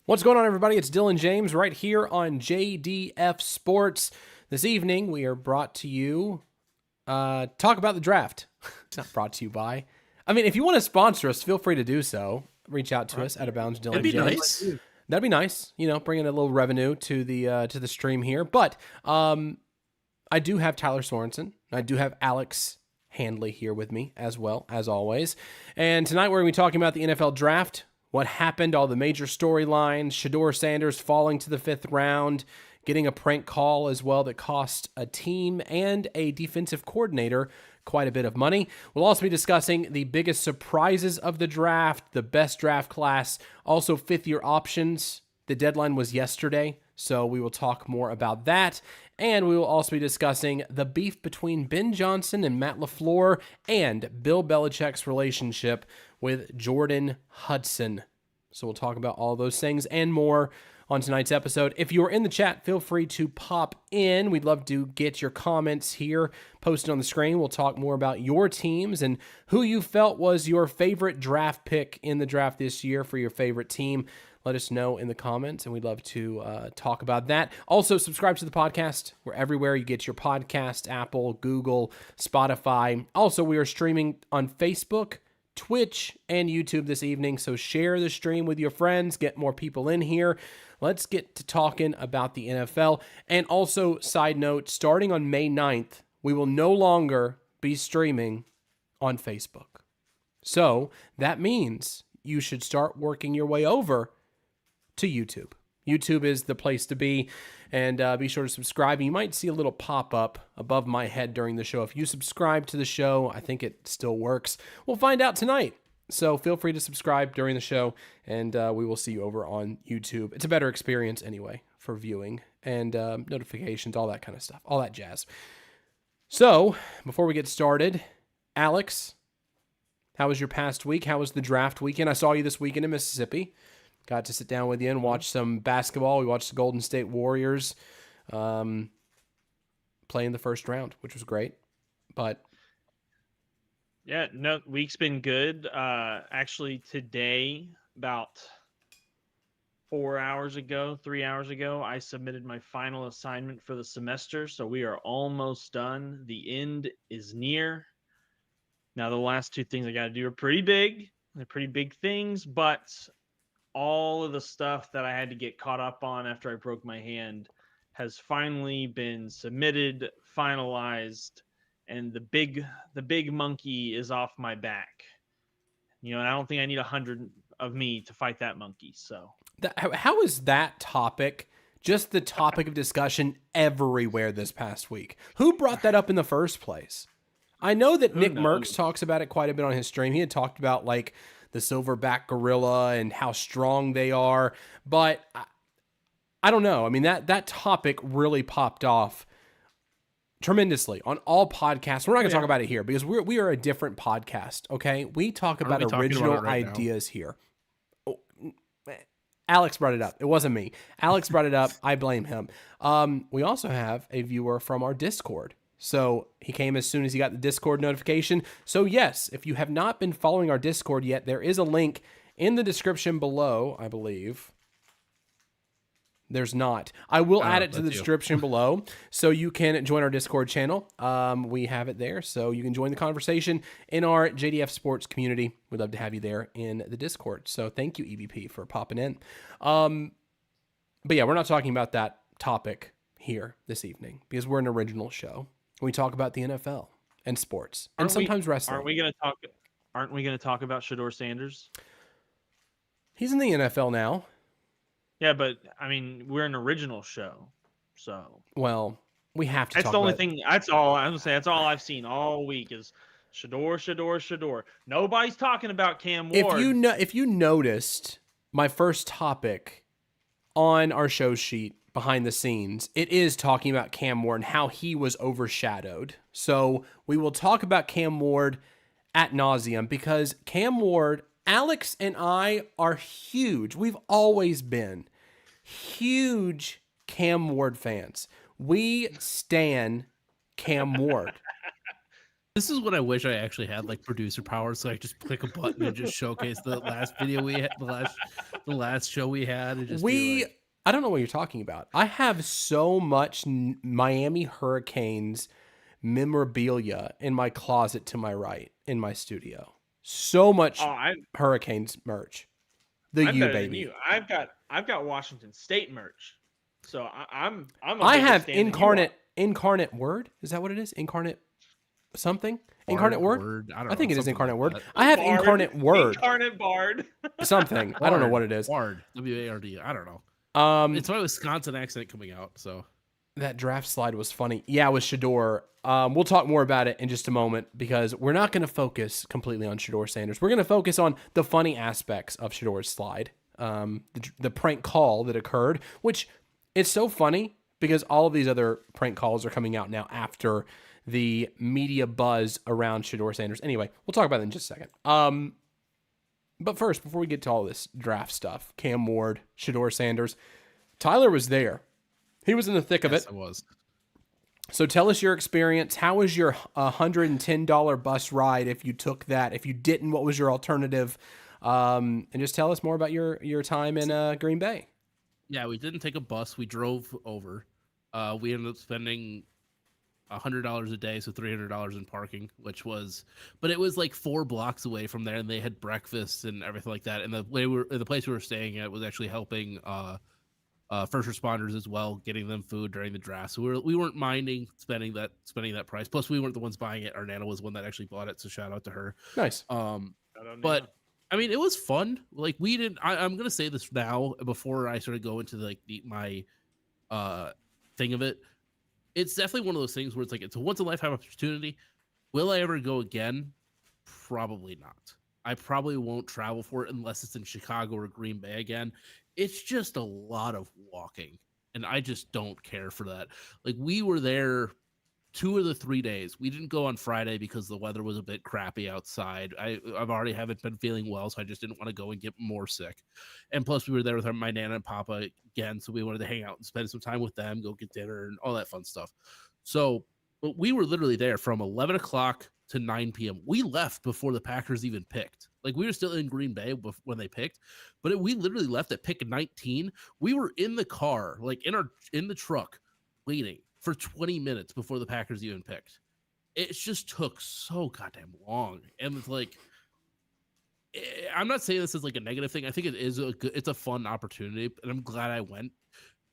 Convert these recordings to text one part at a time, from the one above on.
What's going on, everybody? It's Dillon James right here on JDF Sports. This evening, we are brought to you, talk about the draft. It's not brought to you by. I mean, if you want to sponsor us, feel free to do so. Reach out to us at Abounds Dillon That'd be James. nice. That'd be nice. You know, bringing a little revenue to the stream here. But I do have Tyler Sorensen. I do have Alex Handley here with me as well, as always. And tonight we're going to be talking about the NFL draft. What happened, all the major storylines, Shedeur Sanders falling to the 5th round, getting a prank call as well that cost a team and a defensive coordinator quite a bit of money. We'll also be discussing the biggest surprises of the draft, the best draft class, also fifth-year options. The deadline was yesterday, so we will talk more about that. And we will also be discussing the beef between Ben Johnson and Matt LaFleur and Bill Belichick's relationship with Jordon Hudson. So we'll talk about all those things and more on tonight's episode. If you're in the chat, feel free to pop in. We'd love to get your comments here posted on the screen. We'll talk more about your teams and who you felt was your favorite draft pick in the draft this year for your favorite team. Let us know in the comments, and we'd love to talk about that. Also, subscribe to the podcast. We're everywhere you get your podcast, Apple, Google, Spotify. Also, we are streaming on Facebook, Twitch, and YouTube this evening, so share the stream with your friends, get more people in here. Let's get to talking about the NFL. And also, side note, starting on May 9th, we will no longer be streaming on Facebook. So that means you should start working your way over to YouTube. YouTube is the place to be, and be sure to subscribe. You might see a little pop-up above my head during the show. If you subscribe to the show, I think it still works. We'll find out tonight. So feel free to subscribe during the show, and we will see you over on YouTube. It's a better experience anyway for viewing and notifications, all that kind of stuff, all that jazz. So before we get started, Alex, how was your past week? How was the draft weekend? I saw you this weekend in Mississippi. Got to sit down with you and watch some basketball. We watched the Golden State Warriors play in the first round, which was great. But yeah, no, week's been good. Actually, today, about 3 hours ago, I submitted my final assignment for the semester. So we are almost done. The end is near. Now, the last two things I got to do are pretty big. They're pretty big things, but all of the stuff that I had to get caught up on after I broke my hand has finally been submitted, finalized, and the big monkey is off my back. You know, and I don't think I need 100 of me to fight that monkey. So how is that topic just the topic of discussion everywhere this past week? Who brought that up in the first place? I know that Nick Merckx talks about it quite a bit on his stream. He had talked about like the silverback gorilla and how strong they are. But I don't know. I mean, that topic really popped off tremendously on all podcasts. We're not going to talk about it here because we are a different podcast, okay? We talk about original ideas here. Oh, Alex brought it up. It wasn't me. Alex brought it up. I blame him. We also have a viewer from our Discord. So he came as soon as he got the Discord notification. So yes, if you have not been following our Discord yet, there is a link in the description below, I believe. There's not. I will add it to the description below so you can join our Discord channel. We have it there, so you can join the conversation in our JDF Sports community. We'd love to have you there in the Discord. So thank you, EVP, for popping in. But yeah, we're not talking about that topic here this evening because we're an original show. We talk about the NFL and sports and sometimes wrestling. Aren't we going to talk about Shedeur Sanders? He's in the NFL now. Yeah, but I mean, we're an original show. So, well, we have to That's talk the only about thing. That's all I'm going to say. That's all I've seen all week is Shedeur. Nobody's talking about Cam Ward. If you noticed my first topic on our show sheet behind the scenes, it is talking about Cam Ward and how he was overshadowed. So we will talk about Cam Ward ad nauseum because Cam Ward, Alex and I are huge. We've always been huge Cam Ward fans. We stan Cam Ward. This is what I wish I actually had, like, producer power, so I just click a button and just showcase the last video we had, the last show we had, and just be We, like, I don't know what you're talking about. I have so much Miami Hurricanes memorabilia in my closet to my right in my studio. So Oh, much Hurricanes merch. The I'm U better than you. baby. I've got Washington State merch, so I'm a I bigger have stan than you are. incarnate word. Is that what it is? Incarnate something? Incarnate Bard, word? Word, I I don't know, think it is something like incarnate word. that. I have Bard, incarnate word. incarnate Bard. Something. I don't know what it is. Bard, W-A-R-D, I don't know. Um It's my Wisconsin accent coming out, so. that draft slide was funny. Yeah, with Shador. We'll talk more about it in just a moment because we're not going to focus completely on Shador Sanders. We're going to focus on the funny aspects of Shador's slide, the prank call that occurred, which it's so funny because all of these other prank calls are coming out now after the media buzz around Shador Sanders. Anyway, we'll talk about that in just a second. But first, before we get to all this draft stuff, Cam Ward, Shador Sanders, Tyler was there. He was in the thick of Yes, it. I was. So tell us your experience. How was your $110 bus ride if you took that? If you didn't, what was your alternative? And just tell us more about your time in Green Bay. Yeah, we didn't take a bus. We drove over. We ended up spending $100 a day, so $300 in parking, which was, but it was like 4 blocks away from there, and they had breakfast and everything like that. And the place we were staying at was actually helping first responders as well, getting them food during the draft. So we weren't minding spending that price. Plus, we weren't the ones buying it. Our Nana was one that actually bought it, so shout out to her. Nice. But I mean, it was fun. Like we didn't. I'm gonna say this now before I sort of go into like my thing of it. It's definitely one of those things where it's like it's a once in a lifetime opportunity. Will I ever go again? Probably not. I probably won't travel for it unless it's in Chicago or Green Bay again. It's just a lot of walking, and I just don't care for that. Like we were there 2 of the 3 days. We didn't go on Friday because the weather was a bit crappy outside. I've already haven't been feeling well, so I just didn't want to go and get more sick. And plus, we were there with my Nana and Papa again, so we wanted to hang out and spend some time with them, go get dinner, and all that fun stuff. So, but we were literally there from 11 o'clock to 9 p.m. We left before the Packers even picked. Like we were still in Green Bay when they picked, but we literally left at pick 19. We were in the car, like in the truck, waiting for 20 minutes before the Packers even picked. It just took so goddamn long, and it's like, I'm not saying this is like a negative thing. I think it's a fun opportunity, and I'm glad I went.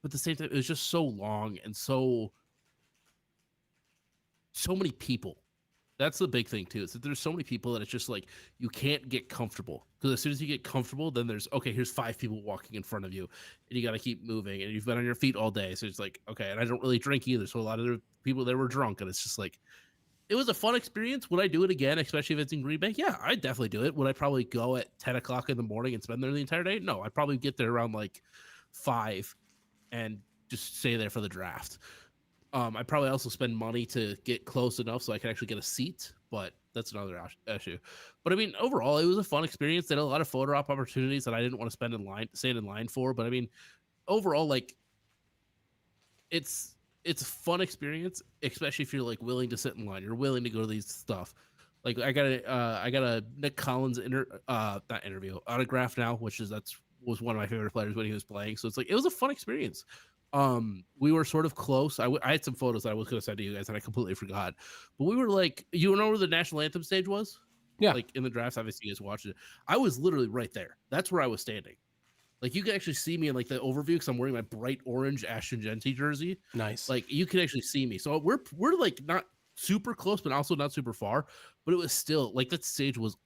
But at the same time, it was just so long and so many people. That's the big thing too. Is that there's so many people that it's just like you can't get comfortable, because as soon as you get comfortable, then there's here's 5 people walking in front of you, and you got to keep moving, and you've been on your feet all day. So it's like, okay, and I don't really drink either, so a lot of the people there were drunk, and it's just like it was a fun experience. Would I do it again, especially if it's in Green Bay? Yeah, I'd definitely do it. Would I probably go at 10 o'clock in the morning and spend there the entire day? No, I'd probably get there around like 5 and just stay there for the draft. I probably also spend money to get close enough so I can actually get a seat, but that's another issue. But I mean, overall, it was a fun experience. They had a lot of photo op opportunities that I didn't want to stand in line for. But I mean, overall, like it's a fun experience, especially if you're like willing to sit in line. You're willing to go to these stuff. Like I got a Nick Collins not interview autograph now, which was one of my favorite players when he was playing. So it's like it was a fun experience. We were sort of close. I had some photos that I was going to send to you guys and I completely forgot, but we were like, you know where the national anthem stage was? Yeah. Like in the drafts, obviously you guys watched it. I was literally right there. That's where I was standing. Like you can actually see me in like the overview because I'm wearing my bright orange Ashton Genty jersey. Nice. Like you can actually see me. So we're like not super close, but also not super far, but it was still like that stage was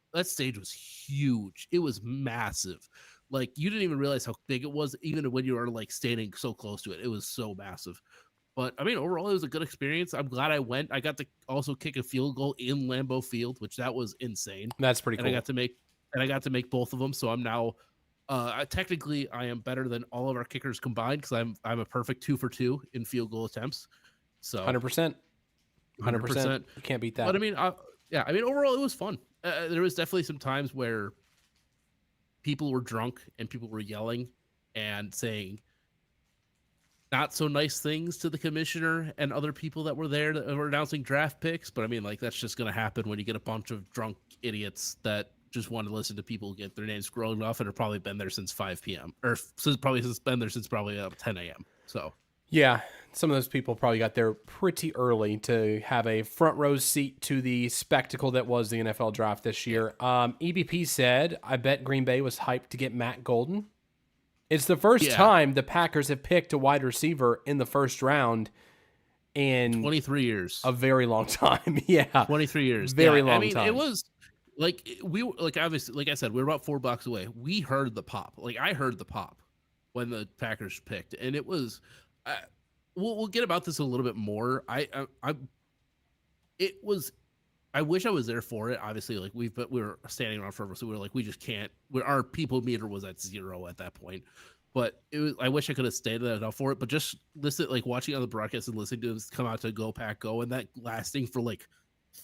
huge. It was massive. Like you didn't even realize how big it was, even when you were like standing so close to it. It was so massive. But I mean, overall, it was a good experience. I'm glad I went. I got to also kick a field goal in Lambeau Field, which that was insane. That's pretty cool. And I got to make both of them. So I'm now, technically, I am better than all of our kickers combined because I'm a perfect 2 for 2 in field goal attempts. So 100%. 100%. You can't beat that. But I mean, yeah. I mean, overall, it was fun. There was definitely some times where people were drunk and people were yelling and saying not so nice things to the commissioner and other people that were there that were announcing draft picks. But I mean, like, that's just going to happen when you get a bunch of drunk idiots that just want to listen to people get their names scrolling off and have probably been there since 5 p.m. or since been there since probably 10 a.m. So Yeah, some of those people probably got there pretty early to have a front row seat to the spectacle that was the NFL draft this year. EBP said, I bet Green Bay was hyped to get Matt Golden. It's the first time the Packers have picked a wide receiver in the first round in 23 years. A very long time. Yeah. 23 years. Very long I mean, time. it was like obviously, like I said, we were about 4 blocks away. We heard the pop. Like, I heard the pop when the Packers picked, and it was we'll get about this a little bit more. I wish I was there for it. Obviously, like we were standing around forever, so we were like, we just can't. Our people meter was at 0 at that point. But it was. I wish I could have stayed enough for it. But just listen, like watching on the broadcast and listening to them come out to Go Pack Go, and that lasting for like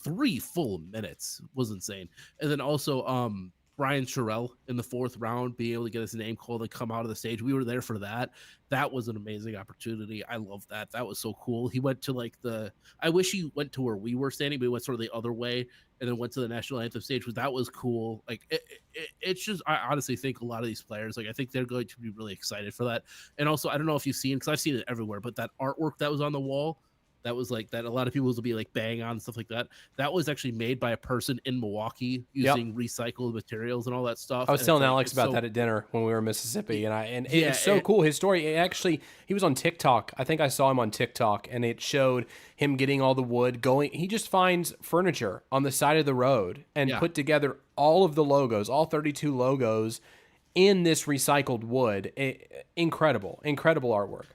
3 full minutes was insane. And then also, Brian Sherrill in the 4th round, being able to get his name called and come out of the stage. We were there for that. That was an amazing opportunity. I love that. That was so cool. He went to I wish he went to where we were standing, but he went sort of the other way and then went to the national anthem stage. That was cool. Like it's just, I honestly think a lot of these players, like I think they're going to be really excited for that. And also, I don't know if you've seen, because I've seen it everywhere, but that artwork that was on the wall, that was like that a lot of people will be like bang on and stuff like that. That was actually made by a person in Milwaukee using recycled materials and all that stuff. I was telling Alex about that at dinner when we were in Mississippi, and it's so cool. His story, he was on TikTok. I think I saw him on TikTok, and it showed him getting all the wood going. He just finds furniture on the side of the road and put together all of the logos, all 32 logos in this recycled wood. Incredible artwork.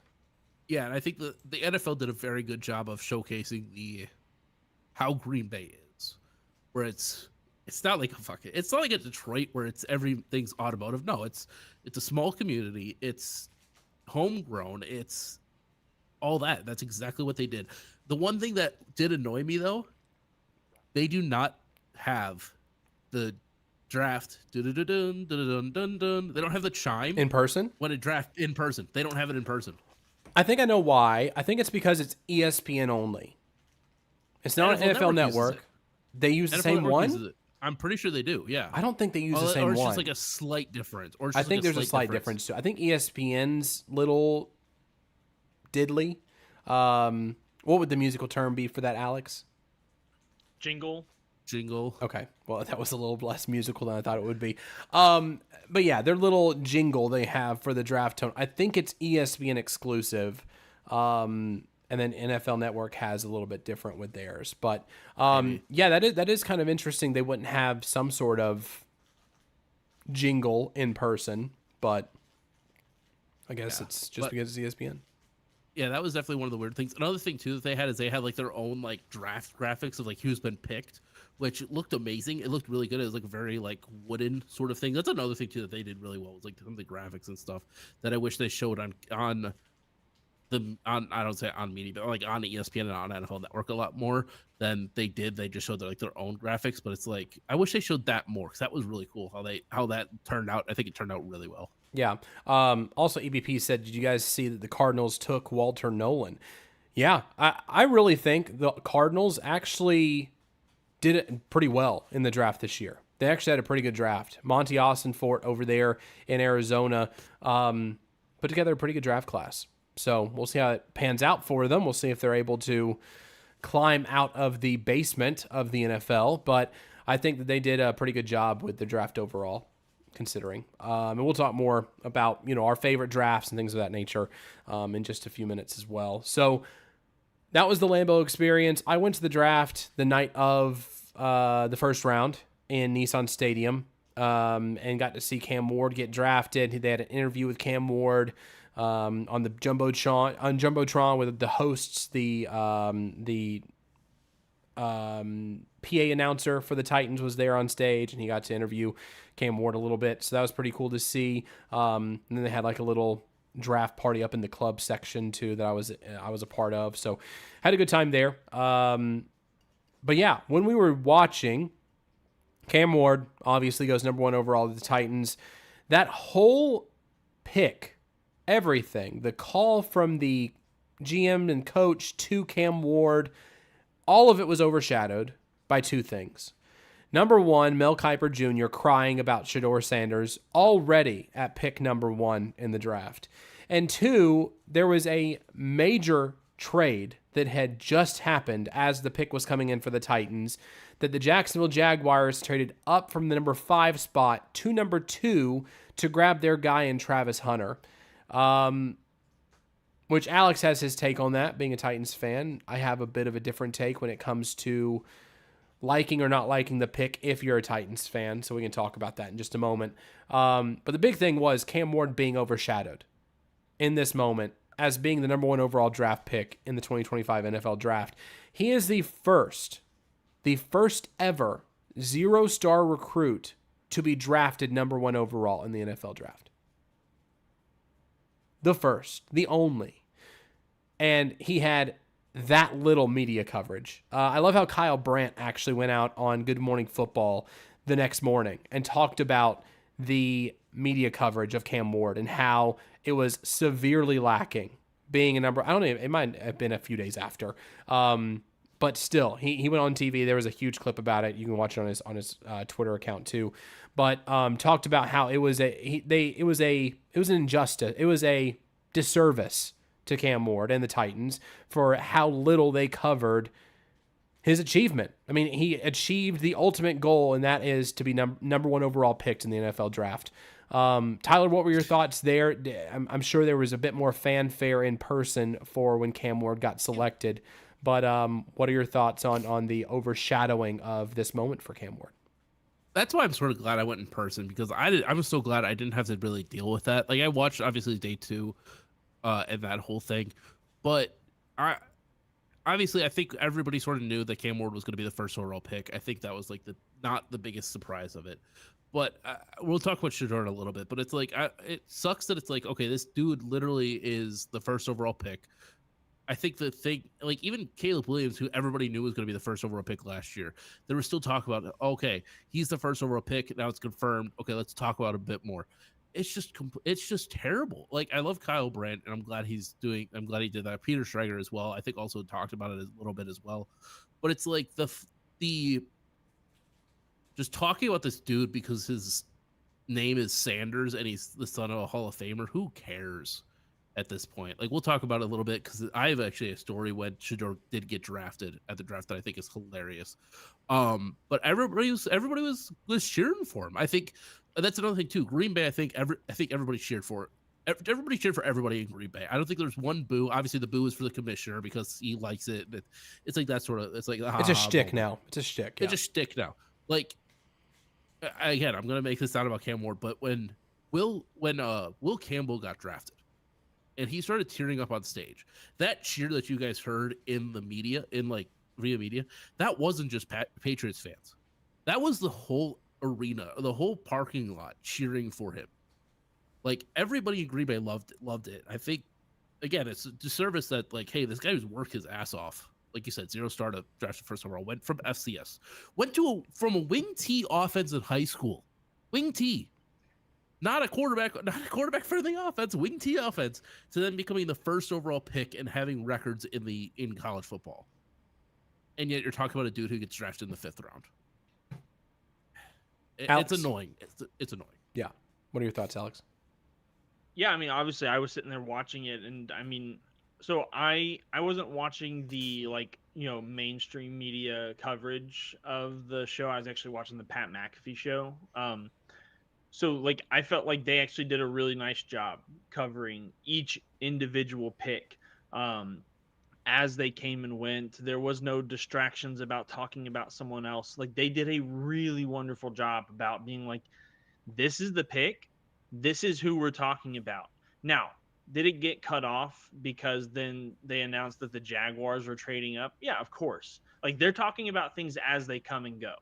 Yeah, and I think the NFL did a very good job of showcasing how Green Bay is, where it's not like it's not like a Detroit where it's everything's automotive. No, it's a small community. It's homegrown. It's all that. That's exactly what they did. The one thing that did annoy me though, they do not have the draft. Dun-dun-dun, dun-dun-dun-dun. They don't have the chime In person? when it draft in person. They don't have it in person. I think I know why. I think it's because it's ESPN only. It's not an NFL Network. They use the same one? I'm pretty sure they do, yeah. I don't think they use the same one. Or it's one. just like a slight difference. I think there's a slight difference too. I think ESPN's little diddly. What would the musical term be for that, Alex? Jingle. Okay. Well, that was a little less musical than I thought it would be. But yeah, their little jingle they have for the draft tone, I think it's ESPN exclusive. And then NFL Network has a little bit different with theirs. But yeah, that is kind of interesting. They wouldn't have some sort of jingle in person, but I guess it's just because it's ESPN. Yeah, that was definitely one of the weird things. Another thing too that they had like their own like draft graphics of like who's been picked, which looked amazing. It looked really good. It was like very like wooden sort of thing. That's another thing too that they did really well. Was like some of the graphics and stuff that I wish they showed on I don't say on media, but like on ESPN and on NFL Network a lot more than they did. They just showed their own graphics, but it's like I wish they showed that more because that was really cool how that turned out. I think it turned out really well. Yeah. Also, EBP said, did you guys see that the Cardinals took Walter Nolan? Yeah, I really think the Cardinals actually did it pretty well in the draft this year. They actually had a pretty good draft. Monty Austinfort over there in Arizona put together a pretty good draft class. So we'll see how it pans out for them. We'll see if they're able to climb out of the basement of the NFL. But I think that they did a pretty good job with the draft overall, considering. And we'll talk more about, our favorite drafts and things of that nature in just a few minutes as well. So that was the Lambeau experience. I went to the draft the night of the first round in Nissan Stadium and got to see Cam Ward get drafted. They had an interview with Cam Ward on the Jumbotron with the hosts, the PA announcer for the Titans was there on stage, and he got to interview Cam Ward a little bit. So that was pretty cool to see. And then they had like a little draft party up in the club section too that I was a part of. So had a good time there. But yeah, when we were watching, Cam Ward obviously goes number 1 overall to the Titans. That whole pick everything, the call from the GM and coach to Cam Ward, all of it was overshadowed by two things. Number one, Mel Kiper Jr. crying about Shedeur Sanders already at pick number 1 in the draft. And two, there was a major trade that had just happened as the pick was coming in for the Titans, that the Jacksonville Jaguars traded up from the number 5 spot to number 2 to grab their guy in Travis Hunter. Which Alex has his take on that, being a Titans fan. I have a bit of a different take when it comes to liking or not liking the pick if you're a Titans fan, so we can talk about that in just a moment. But the big thing was Cam Ward being overshadowed in this moment as being the number 1 overall draft pick in the 2025 NFL Draft. He is the first ever 0-star recruit to be drafted number 1 overall in the NFL Draft. The first, the only. And he had that little media coverage. I love how Kyle Brandt actually went out on Good Morning Football the next morning and talked about the media coverage of Cam Ward and how it was severely lacking, being a number, I don't know, it might have been a few days after. But still, he went on TV. There was a huge clip about it. You can watch it on his Twitter account too. But talked about how it was an injustice. It was a disservice to Cam Ward and the Titans for how little they covered his achievement. I mean, he achieved the ultimate goal, and that is to be number 1 overall picked in the NFL Draft. Tyler, what were your thoughts there? I'm sure there was a bit more fanfare in person for when Cam Ward got selected. But what are your thoughts on the overshadowing of this moment for Cam Ward? That's why I'm sort of glad I went in person, because I was so glad I didn't have to really deal with that. Like, I watched obviously day 2 and that whole thing, but I think everybody sort of knew that Cam Ward was going to be the first overall pick. I think that was like not the biggest surprise of it. But we'll talk about Shedeur in a little bit. But it's like it sucks that it's like, okay, this dude literally is the first overall pick. I think the thing, like even Caleb Williams, who everybody knew was going to be the first overall pick last year, there was still talk about, okay, he's the first overall pick. Now it's confirmed. Okay, let's talk about it a bit more. It's just terrible. Like, I love Kyle Brandt, and I'm glad he did that. Peter Schrager as well, I think, also talked about it a little bit as well. But it's like the just talking about this dude because his name is Sanders and he's the son of a Hall of Famer. Who cares at this point? Like, we'll talk about it a little bit because I have actually a story when Shedeur did get drafted at the draft that I think is hilarious. But everybody was cheering for him. I think that's another thing too. Green Bay, I think everybody cheered for it. Everybody cheered for everybody in Green Bay. I don't think there's one boo. Obviously, the boo is for the commissioner because he likes it. It's like that sort of. It's like it's a shtick now. It's a shtick. Yeah. It's a shtick now. Like, again, I'm gonna make this not about Cam Ward, but when Will Campbell got drafted and he started tearing up on stage, that cheer that you guys heard in the media, in like via media, that wasn't just Patriots fans. That was the whole arena, the whole parking lot cheering for him. Like, everybody in Green Bay loved it. I think, again, it's a disservice that, like, hey, this guy who's worked his ass off, like you said, 0-star to draft the first overall, went from FCS, from a wing T offense in high school, wing T, not a quarterback for the offense, wing T offense, to then becoming the first overall pick and having records in college football. And yet you're talking about a dude who gets drafted in the 5th round. It's annoying. It's annoying. Yeah. What are your thoughts, Alex? Yeah, I mean, obviously, I was sitting there watching it, and I mean, so I wasn't watching the, like, you know, mainstream media coverage of the show. I was actually watching the Pat McAfee show. So, like, I felt like they actually did a really nice job covering each individual pick as they came and went. There was no distractions about talking about someone else. Like, they did a really wonderful job about being like, this is the pick. This is who we're talking about. Now, did it get cut off because then they announced that the Jaguars were trading up? Yeah, of course. Like, they're talking about things as they come and go.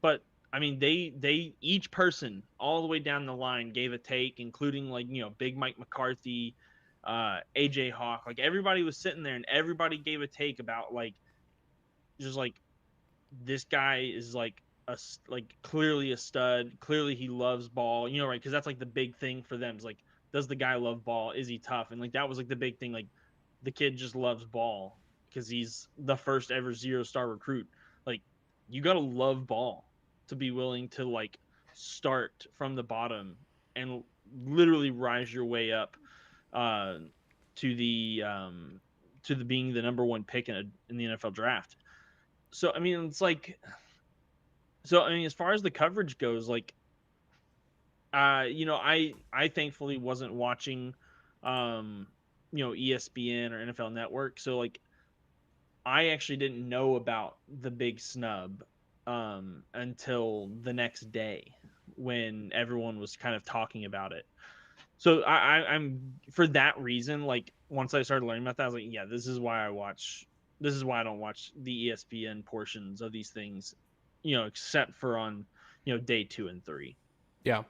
But I mean, they each person all the way down the line gave a take, including, like, you know, Big Mike McCarthy, AJ Hawk. Like, everybody was sitting there and everybody gave a take about, like, just like, this guy is like clearly a stud. Clearly he loves ball, you know, right? Because that's like the big thing for them is like does the guy love ball? Is he tough? And like that was like the big thing. Like the kid just loves ball because he's the first ever 0-star recruit. Like you gotta love ball to be willing to like start from the bottom and literally rise your way up uh, to the being the number one pick in the NFL draft. So I mean, it's like, so I mean, as far as the coverage goes, like, I thankfully wasn't watching, um, ESPN or NFL Network, so like, I actually didn't know about the big snub, until the next day when everyone was kind of talking about it. So I'm for that reason, like once I started learning about that, I was like, yeah, this is why I watch. This is why I don't watch the ESPN portions of these things, except for on day 2 and 3. Yeah.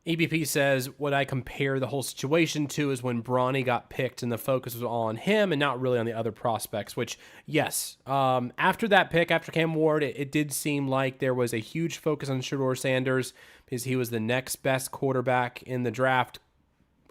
EBP says, what I compare the whole situation to is when Bronny got picked and the focus was all on him and not really on the other prospects, which, yes, after that pick, after Cam Ward, it did seem like there was a huge focus on Shedeur Sanders because he was the next best quarterback in the draft,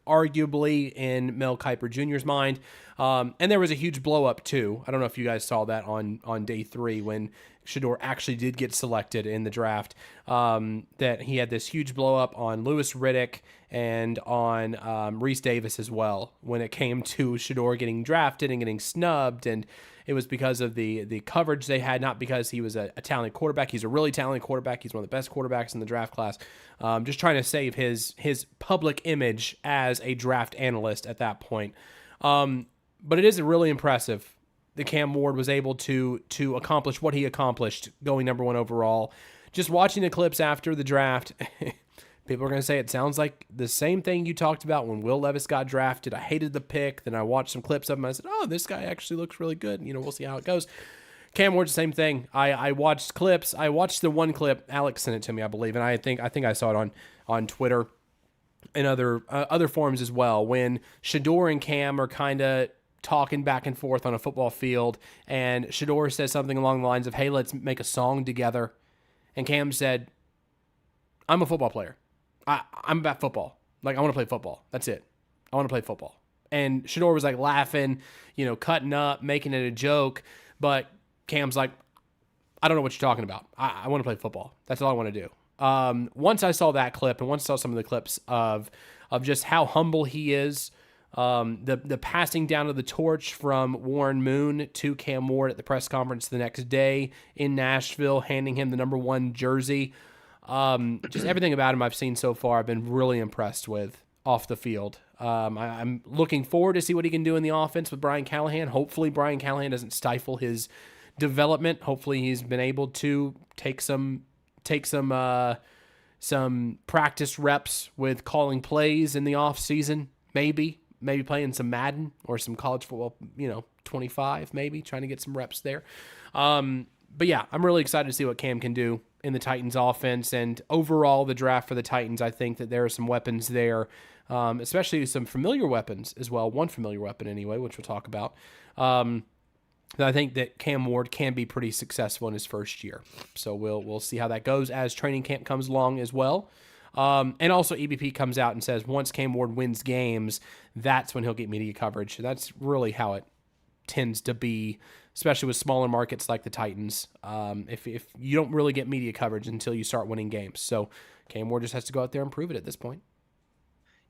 arguably in Mel Kiper Jr.'s mind. And there was a huge blow up too. I don't know if you guys saw that on day 3 when Shedeur actually did get selected in the draft. That he had this huge blow up on Louis Riddick and on Reese Davis as well when it came to Shedeur getting drafted and getting snubbed. And it was because of the coverage they had, not because he was a talented quarterback. He's a really talented quarterback. He's one of the best quarterbacks in the draft class. Just trying to save his public image as a draft analyst at that point. But it is really impressive that Cam Ward was able to accomplish what he accomplished, going number 1 overall. Just watching the clips after the draft, people are going to say it sounds like the same thing you talked about when Will Levis got drafted. I hated the pick. Then I watched some clips of him. And I said, oh, this guy actually looks really good. We'll see how it goes. Cam Ward, the same thing. I watched clips. I watched the one clip. Alex sent it to me, I believe, and I think I saw it on Twitter and other forums as well, when Shedeur and Cam are kind of talking back and forth on a football field, and Shedeur says something along the lines of, hey, let's make a song together. And Cam said, I'm a football player. I'm about football. Like, I want to play football. That's it. I want to play football. And Shedeur was like laughing, cutting up, making it a joke. But Cam's like, I don't know what you're talking about. I want to play football. That's all I want to do. Once I saw that clip and once I saw some of the clips of just how humble he is, the passing down of the torch from Warren Moon to Cam Ward at the press conference the next day in Nashville, handing him the number 1 jersey. Just everything about him I've seen so far, I've been really impressed with off the field. I'm looking forward to see what he can do in the offense with Brian Callahan. Hopefully Brian Callahan doesn't stifle his development. Hopefully he's been able to take some practice reps with calling plays in the off season, maybe playing some Madden or some college football, 25, maybe trying to get some reps there. But yeah, I'm really excited to see what Cam can do in the Titans offense, and overall the draft for the Titans. I think that there are some weapons there, especially some familiar weapons as well. One familiar weapon anyway, which we'll talk about. I think that Cam Ward can be pretty successful in his first year. So we'll see how that goes as training camp comes along as well. And also EBP comes out and says once Cam Ward wins games, that's when he'll get media coverage. That's really how it tends to be, especially with smaller markets like the Titans. If you don't really get media coverage until you start winning games. So Cam Ward just has to go out there and prove it at this point.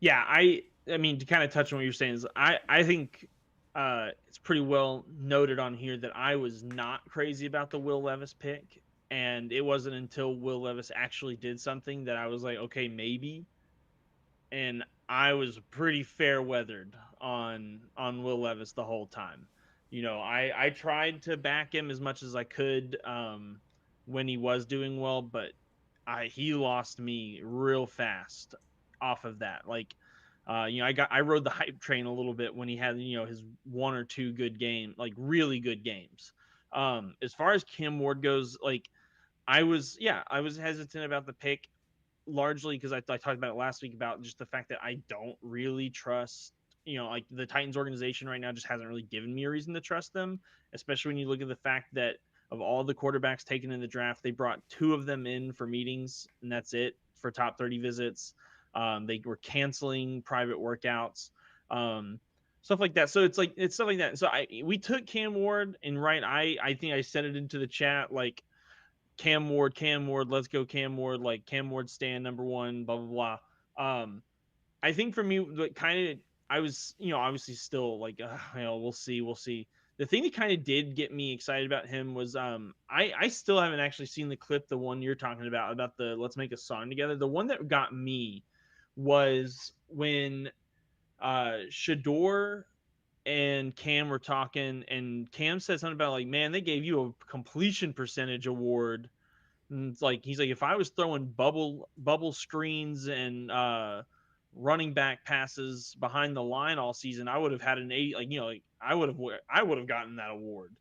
Yeah, I mean, to kind of touch on what you're saying is I think it's pretty well noted on here that I was not crazy about the Will Levis pick. And it wasn't until Will Levis actually did something that I was like, okay, maybe. And I was pretty fair weathered on Will Levis the whole time. I tried to back him as much as I could when he was doing well, but he lost me real fast off of that. Like, I rode the hype train a little bit when he had his 1 or 2 good game, like really good games. As far as Cam Ward goes, like I was hesitant about the pick, largely because I talked about it last week about just the fact that I don't really trust, like the Titans organization right now just hasn't really given me a reason to trust them, especially when you look at the fact that of all the quarterbacks taken in the draft, they brought 2 of them in for meetings, and that's it for top 30 visits. They were canceling private workouts, stuff like that. So it's stuff like that. So we took Cam Ward, and I think I sent it into the chat like Cam Ward, let's go Cam Ward, like Cam Ward stand number one, blah blah blah. I think for me, kind of, I was, obviously still like, we'll see. The thing that kind of did get me excited about him was, I still haven't actually seen the clip, the one you're talking about the let's make a song together. The one that got me was when Shador and Cam were talking, and Cam said something about like, man, they gave you a completion percentage award. And it's like, he's like, if I was throwing bubble screens and running back passes behind the line all season, I would have had an 80, like, like I would have gotten that award.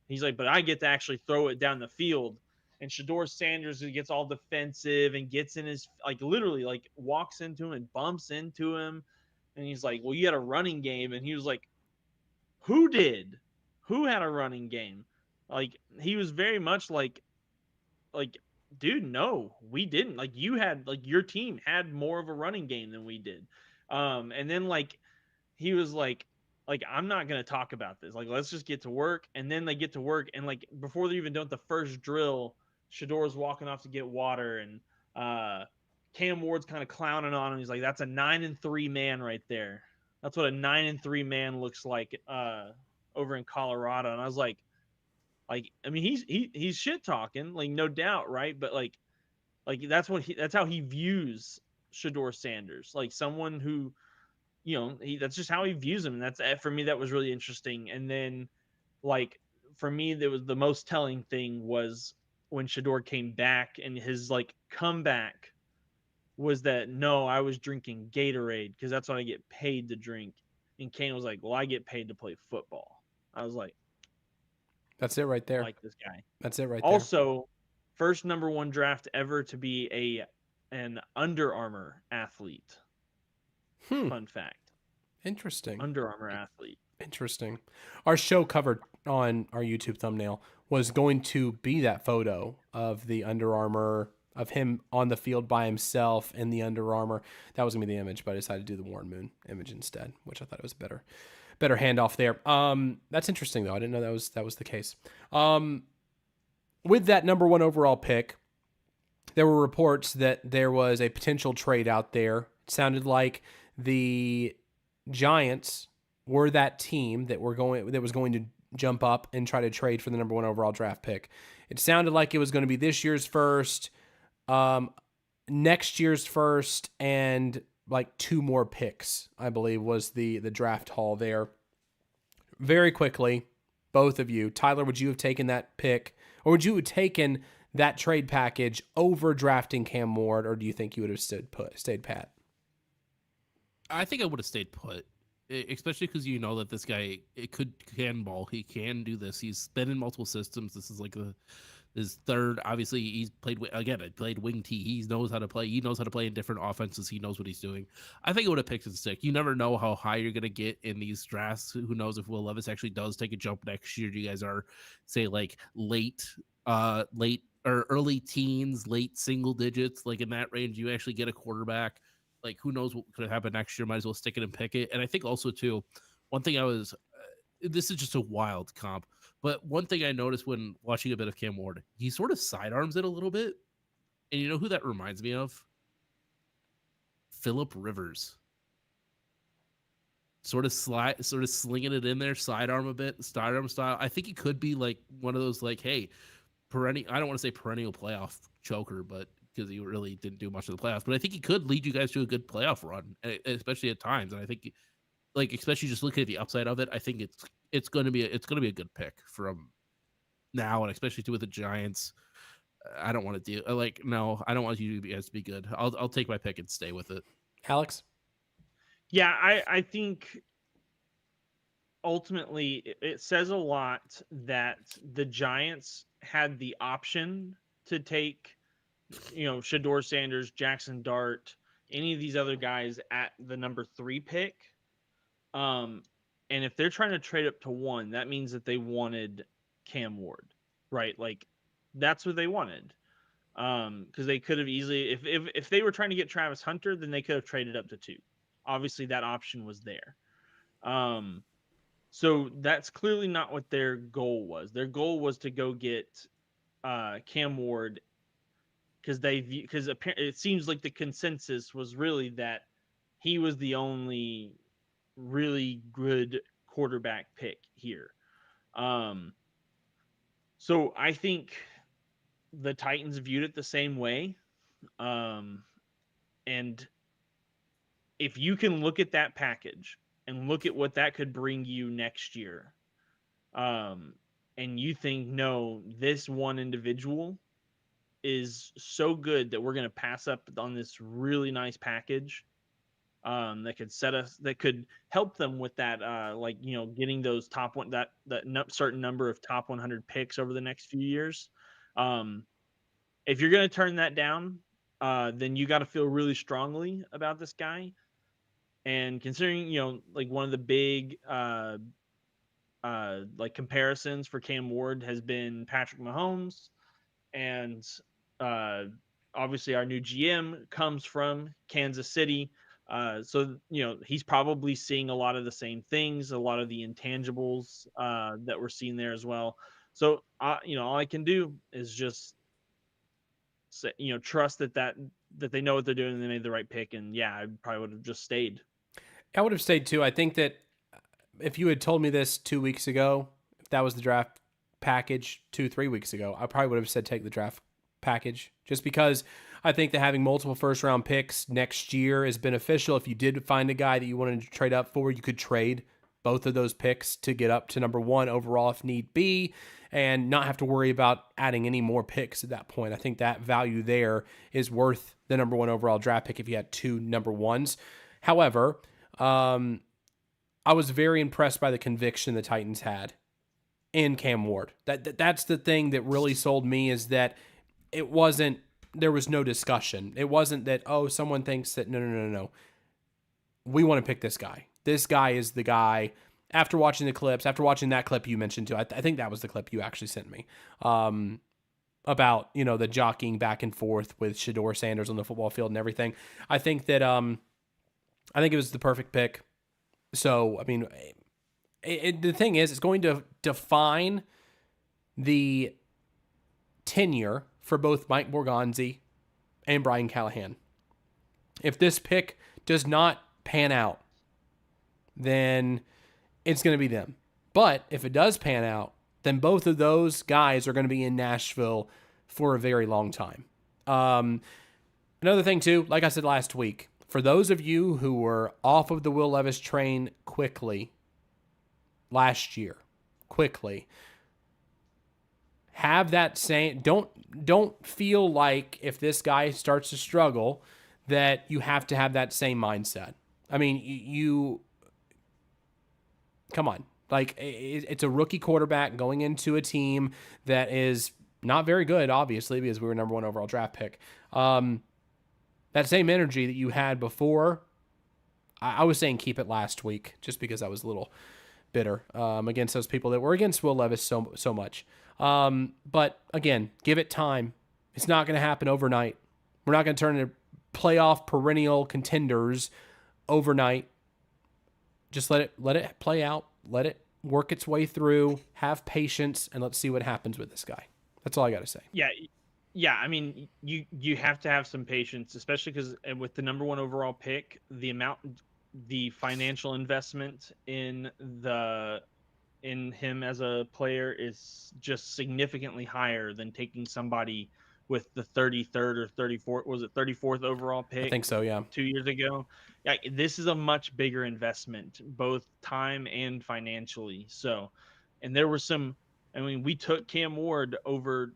He's like, but I get to actually throw it down the field. And Shador Sanders, who gets all defensive and gets in his, like, literally like walks into him and bumps into him. And he's like, well, you had a running game. And he was like, who did? Who had a running game? Like, he was very much like, dude, no, we didn't. Like, you had, like, your team had more of a running game than we did. And then like he was like I'm not gonna talk about this. Like, let's just get to work. And then they get to work, and like before they're even done with the first drill, Shador's walking off to get water, and Cam Ward's kind of clowning on him. He's like, that's a 9-3 man right there. That's what a 9-3 man looks like over in Colorado. And I was like, I mean, he's shit talking, like, no doubt, right? But like that's how he views Shador Sanders, like someone who, that's just how he views him. And that's, for me, that was really interesting. And then, like, for me, there was the most telling thing was when Shador came back, and his like comeback was that, no, I was drinking Gatorade because that's what I get paid to drink. And Kane was like, well, I get paid to play football. I was like, That's it right I there. like this guy. That's it right there. Also, first number one draft ever to be an Under Armour athlete. Fun fact. Interesting. Under Armour athlete. Interesting. Our show cover on our YouTube thumbnail was going to be that photo of the Under Armour, of him on the field by himself in the Under Armour. That was gonna be the image, but I decided to do the Warren Moon image instead, which I thought it was better handoff there. That's interesting though. I didn't know that was the case. With that number one overall pick, there were reports that there was a potential trade out there. It sounded like the Giants were that team that was going to jump up and try to trade for the number one overall draft pick. It sounded like it was going to be this year's first, next year's first, and like two more picks, I believe, was the draft haul there. Very quickly, both of you, Tyler, would you have taken that pick, or would you have taken that trade package over drafting Cam Ward, or do you think you would have stayed pat? I think I would have stayed put, especially because you know that this guy can ball. He can do this. He's been in multiple systems. This is like his third. Obviously, he's played wing T. He knows how to play. He knows how to play in different offenses. He knows what he's doing. I think it would have picked and stick. You never know how high you're gonna get in these drafts. Who knows if Will Levis actually does take a jump next year? You guys are, say, like late or early teens, late single digits, like in that range. You actually get a quarterback. Like, who knows what could happen next year? Might as well stick it and pick it. And I think also too, one thing this is just a wild comp, but one thing I noticed when watching a bit of Cam Ward, he sort of sidearms it a little bit. And you know who that reminds me of? Phillip Rivers. Sort of slinging it in there, sidearm a bit, sidearm style. I think he could be like one of those, like, hey, I don't want to say perennial playoff choker, but because he really didn't do much of the playoffs, but I think he could lead you guys to a good playoff run, especially at times. And I think, like, especially just looking at the upside of it, I think it's going to be a good pick from now, and especially with the Giants. I don't want to I don't want you guys to be good. I'll take my pick and stay with it. Alex? Yeah, I think ultimately it says a lot that the Giants had the option to take, Shador Sanders, Jackson Dart, any of these other guys at the number 3 pick. And if they're trying to trade up to 1, that means that they wanted Cam Ward, right? Like, that's what they wanted. Because they could have easily, if they were trying to get Travis Hunter, then they could have traded up to 2. Obviously, that option was there. So that's clearly not what their goal was. Their goal was to go get Cam Ward, because it seems like the consensus was really that he was the only really good quarterback pick here. So I think the Titans viewed it the same way. And if you can look at that package and look at what that could bring you next year, and you think, no, this one individual is so good that we're going to pass up on this really nice package, that could help them with that, getting those top one, that certain number of top 100 picks over the next few years. If you're going to turn that down, then you got to feel really strongly about this guy. And considering, like one of the big comparisons for Cam Ward has been Patrick Mahomes, and obviously our new GM comes from Kansas City. So he's probably seeing a lot of the same things, a lot of the intangibles that we're seeing there as well. So all I can do is just say, trust that they know what they're doing and they made the right pick. And yeah, I probably would have just stayed. I would have stayed too. I think that if you had told me this 2 weeks ago, if that was the draft package 3 weeks ago, I probably would have said take the draft package, just because I think that having multiple first round picks next year is beneficial. If you did find a guy that you wanted to trade up for, you could trade both of those picks to get up to number 1 overall if need be, and not have to worry about adding any more picks at that point. I think that value there is worth the number 1 overall draft pick if you had 2 number 1s. However, I was very impressed by the conviction the Titans had in Cam Ward. That's the thing that really sold me, is that there was no discussion. It wasn't that, someone thinks that, no. We want to pick this guy. This guy is the guy. After watching the clips, after watching that clip you mentioned too, I think that was the clip you actually sent me, about, the jockeying back and forth with Shedeur Sanders on the football field and everything. I think that, I think it was the perfect pick. So, I mean, the thing is, it's going to define the tenure for both Mike Borgonzi and Brian Callahan. If this pick does not pan out, then it's going to be them. But if it does pan out, then both of those guys are going to be in Nashville for a very long time. Another thing, too, like I said last week, for those of you who were off of the Will Levis train last year, have that same, don't feel like if this guy starts to struggle that you have to have that same mindset. I mean, you come on. Like, it's a rookie quarterback going into a team that is not very good, obviously, because we were number 1 overall draft pick. That same energy that you had before, I was saying keep it last week, just because I was a little bitter against those people that were against Will Levis so much. But again, give it time. It's not going to happen overnight. We're not going to turn into playoff perennial contenders overnight. Just let it play out. Let it work its way through. Have patience, and let's see what happens with this guy. That's all I got to say. Yeah. I mean, you have to have some patience, especially because with the number 1 overall pick, the financial investment in him as a player is just significantly higher than taking somebody with the 33rd or 34th, was it 34th overall pick? I think so, yeah. 2 years ago. Yeah, this is a much bigger investment, both time and financially. So, and there were we took Cam Ward over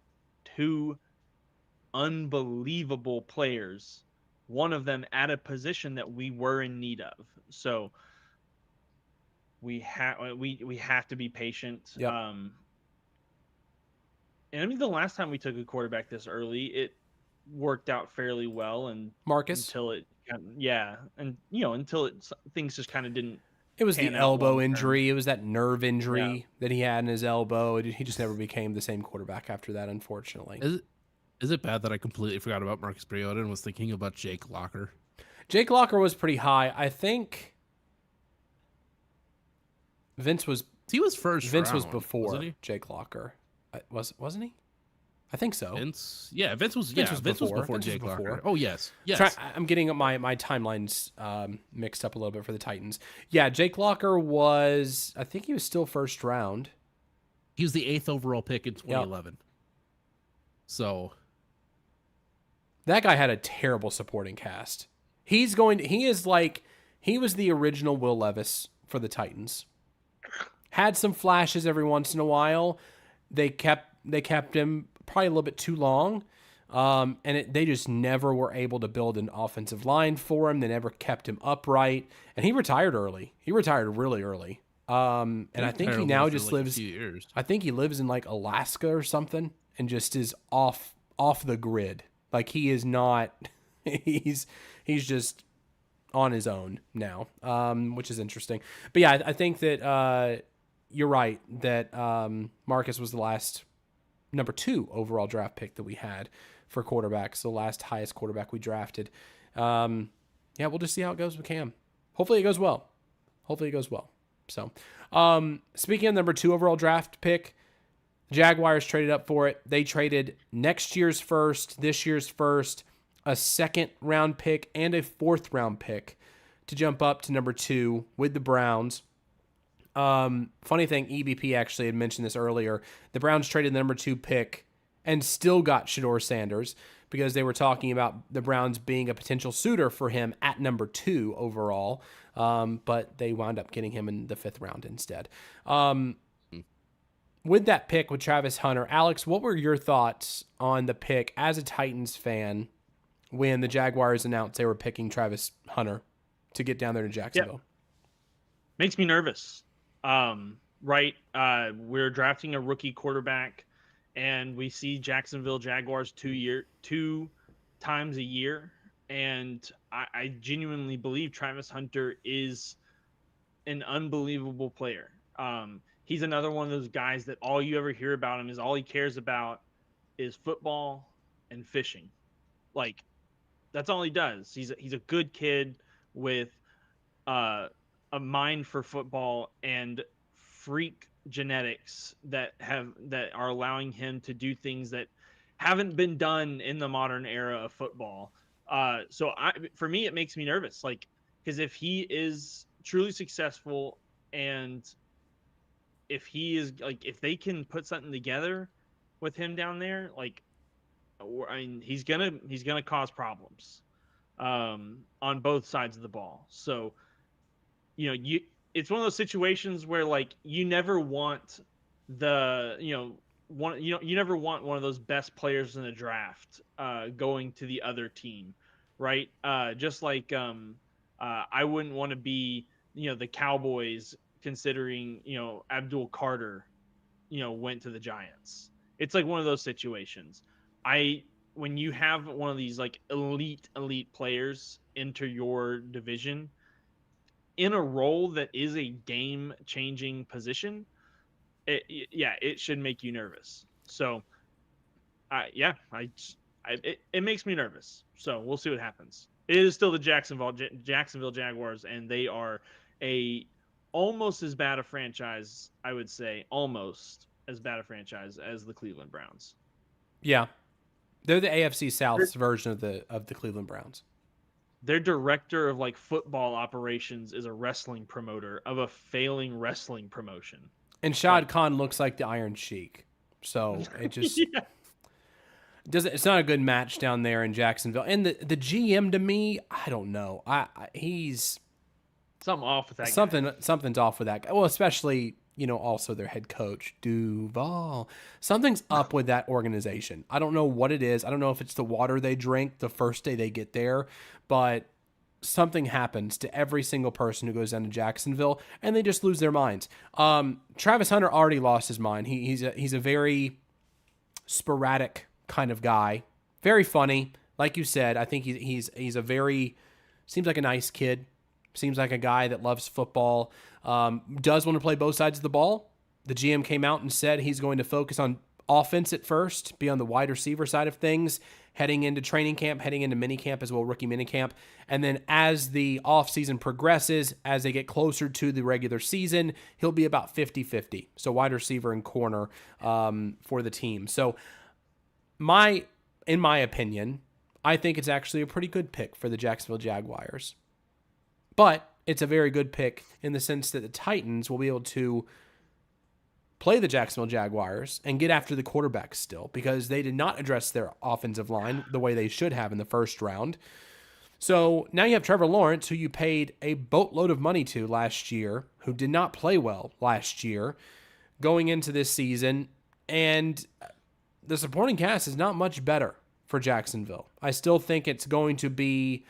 2 unbelievable players, one of them at a position that we were in need of. So we have to be patient. Yep. And I mean, the last time we took a quarterback this early, it worked out fairly well, and Marcus, until things just kind of didn't. It was the elbow injury. Term. It was that nerve injury that he had in his elbow. He just never became the same quarterback after that, unfortunately. Is it bad that I completely forgot about Marcus Mariota and was thinking about Jake Locker? Jake Locker was pretty high. I think Vince was He was first round, wasn't before he? Jake Locker. Wasn't he? I think so. Vince was before Jake Locker. Oh yes. I'm getting my timelines mixed up a little bit for the Titans. Yeah, Jake Locker was, I think he was still first round. He was the 8th overall pick in 2011. Yep. So that guy had a terrible supporting cast. He was the original Will Levis for the Titans. Had some flashes every once in a while. They kept him probably a little bit too long, they just never were able to build an offensive line for him. They never kept him upright, and he retired early. He retired really early. And I think he now just lives. I think he lives in like Alaska or something, and just is off the grid. Like he is not. He's just on his own now, which is interesting. But yeah, I think that you're right that Marcus was the last number 2 overall draft pick that we had for quarterbacks, the last highest quarterback we drafted. Yeah, we'll just see how it goes with Cam. Hopefully it goes well. So, speaking of number 2 overall draft pick, the Jaguars traded up for it. They traded next year's first, this year's first, a 2nd round pick, and a 4th round pick to jump up to number 2 with the Browns. Funny thing, EBP actually had mentioned this earlier. The Browns traded the number 2 pick and still got Shedeur Sanders because they were talking about the Browns being a potential suitor for him at number 2 overall. But they wound up getting him in the 5th round instead. With that pick with Travis Hunter, Alex, what were your thoughts on the pick as a Titans fan when the Jaguars announced they were picking Travis Hunter to get down there to Jacksonville? Yep. Makes me nervous. Right. We're drafting a rookie quarterback, and we see Jacksonville Jaguars 2 times a year. And I genuinely believe Travis Hunter is an unbelievable player. He's another one of those guys that all you ever hear about him is all he cares about is football and fishing. Like, that's all he does. He's a good kid with a mind for football and freak genetics that are allowing him to do things that haven't been done in the modern era of football. So for me, it makes me nervous. Like, because if he is truly successful and if he is like, if they can put something together with him down there, like, I mean, he's gonna cause problems on both sides of the ball. So, it's one of those situations where like you never want you never want one of those best players in the draft going to the other team, right? Just like I wouldn't want to be the Cowboys considering Abdul Carter went to the Giants. It's like one of those situations. When you have one of these like elite players enter your division in a role that is a game-changing position, it should make you nervous. So, it makes me nervous. So we'll see what happens. It is still the Jacksonville Jaguars, and they are almost as bad a franchise, I would say, almost as bad a franchise as the Cleveland Browns. Yeah, they're the AFC South's version of the Cleveland Browns. Their director of like football operations is a wrestling promoter of a failing wrestling promotion. And Shad Khan looks like the Iron Sheik. So it just it's not a good match down there in Jacksonville. And the GM to me, I don't know. He's something off with that guy. Something's off with that guy. Well, especially, also their head coach, Duval. Something's up with that organization. I don't know what it is. I don't know if it's the water they drink the first day they get there, but something happens to every single person who goes down to Jacksonville, and they just lose their minds. Travis Hunter already lost his mind. He's a very sporadic kind of guy. Very funny. Like you said, I think he's a very, seems like a nice kid. Seems like a guy that loves football, does want to play both sides of the ball. The GM came out and said he's going to focus on offense at first, be on the wide receiver side of things, heading into training camp, heading into mini camp as well, rookie mini camp. And then as the offseason progresses, as they get closer to the regular season, he'll be about 50-50. So wide receiver and corner for the team. So in my opinion, I think it's actually a pretty good pick for the Jacksonville Jaguars. But it's a very good pick in the sense that the Titans will be able to play the Jacksonville Jaguars and get after the quarterbacks still, because they did not address their offensive line the way they should have in the first round. So now you have Trevor Lawrence, who you paid a boatload of money to last year, who did not play well last year, going into this season, and the supporting cast is not much better for Jacksonville. I still think it's going to be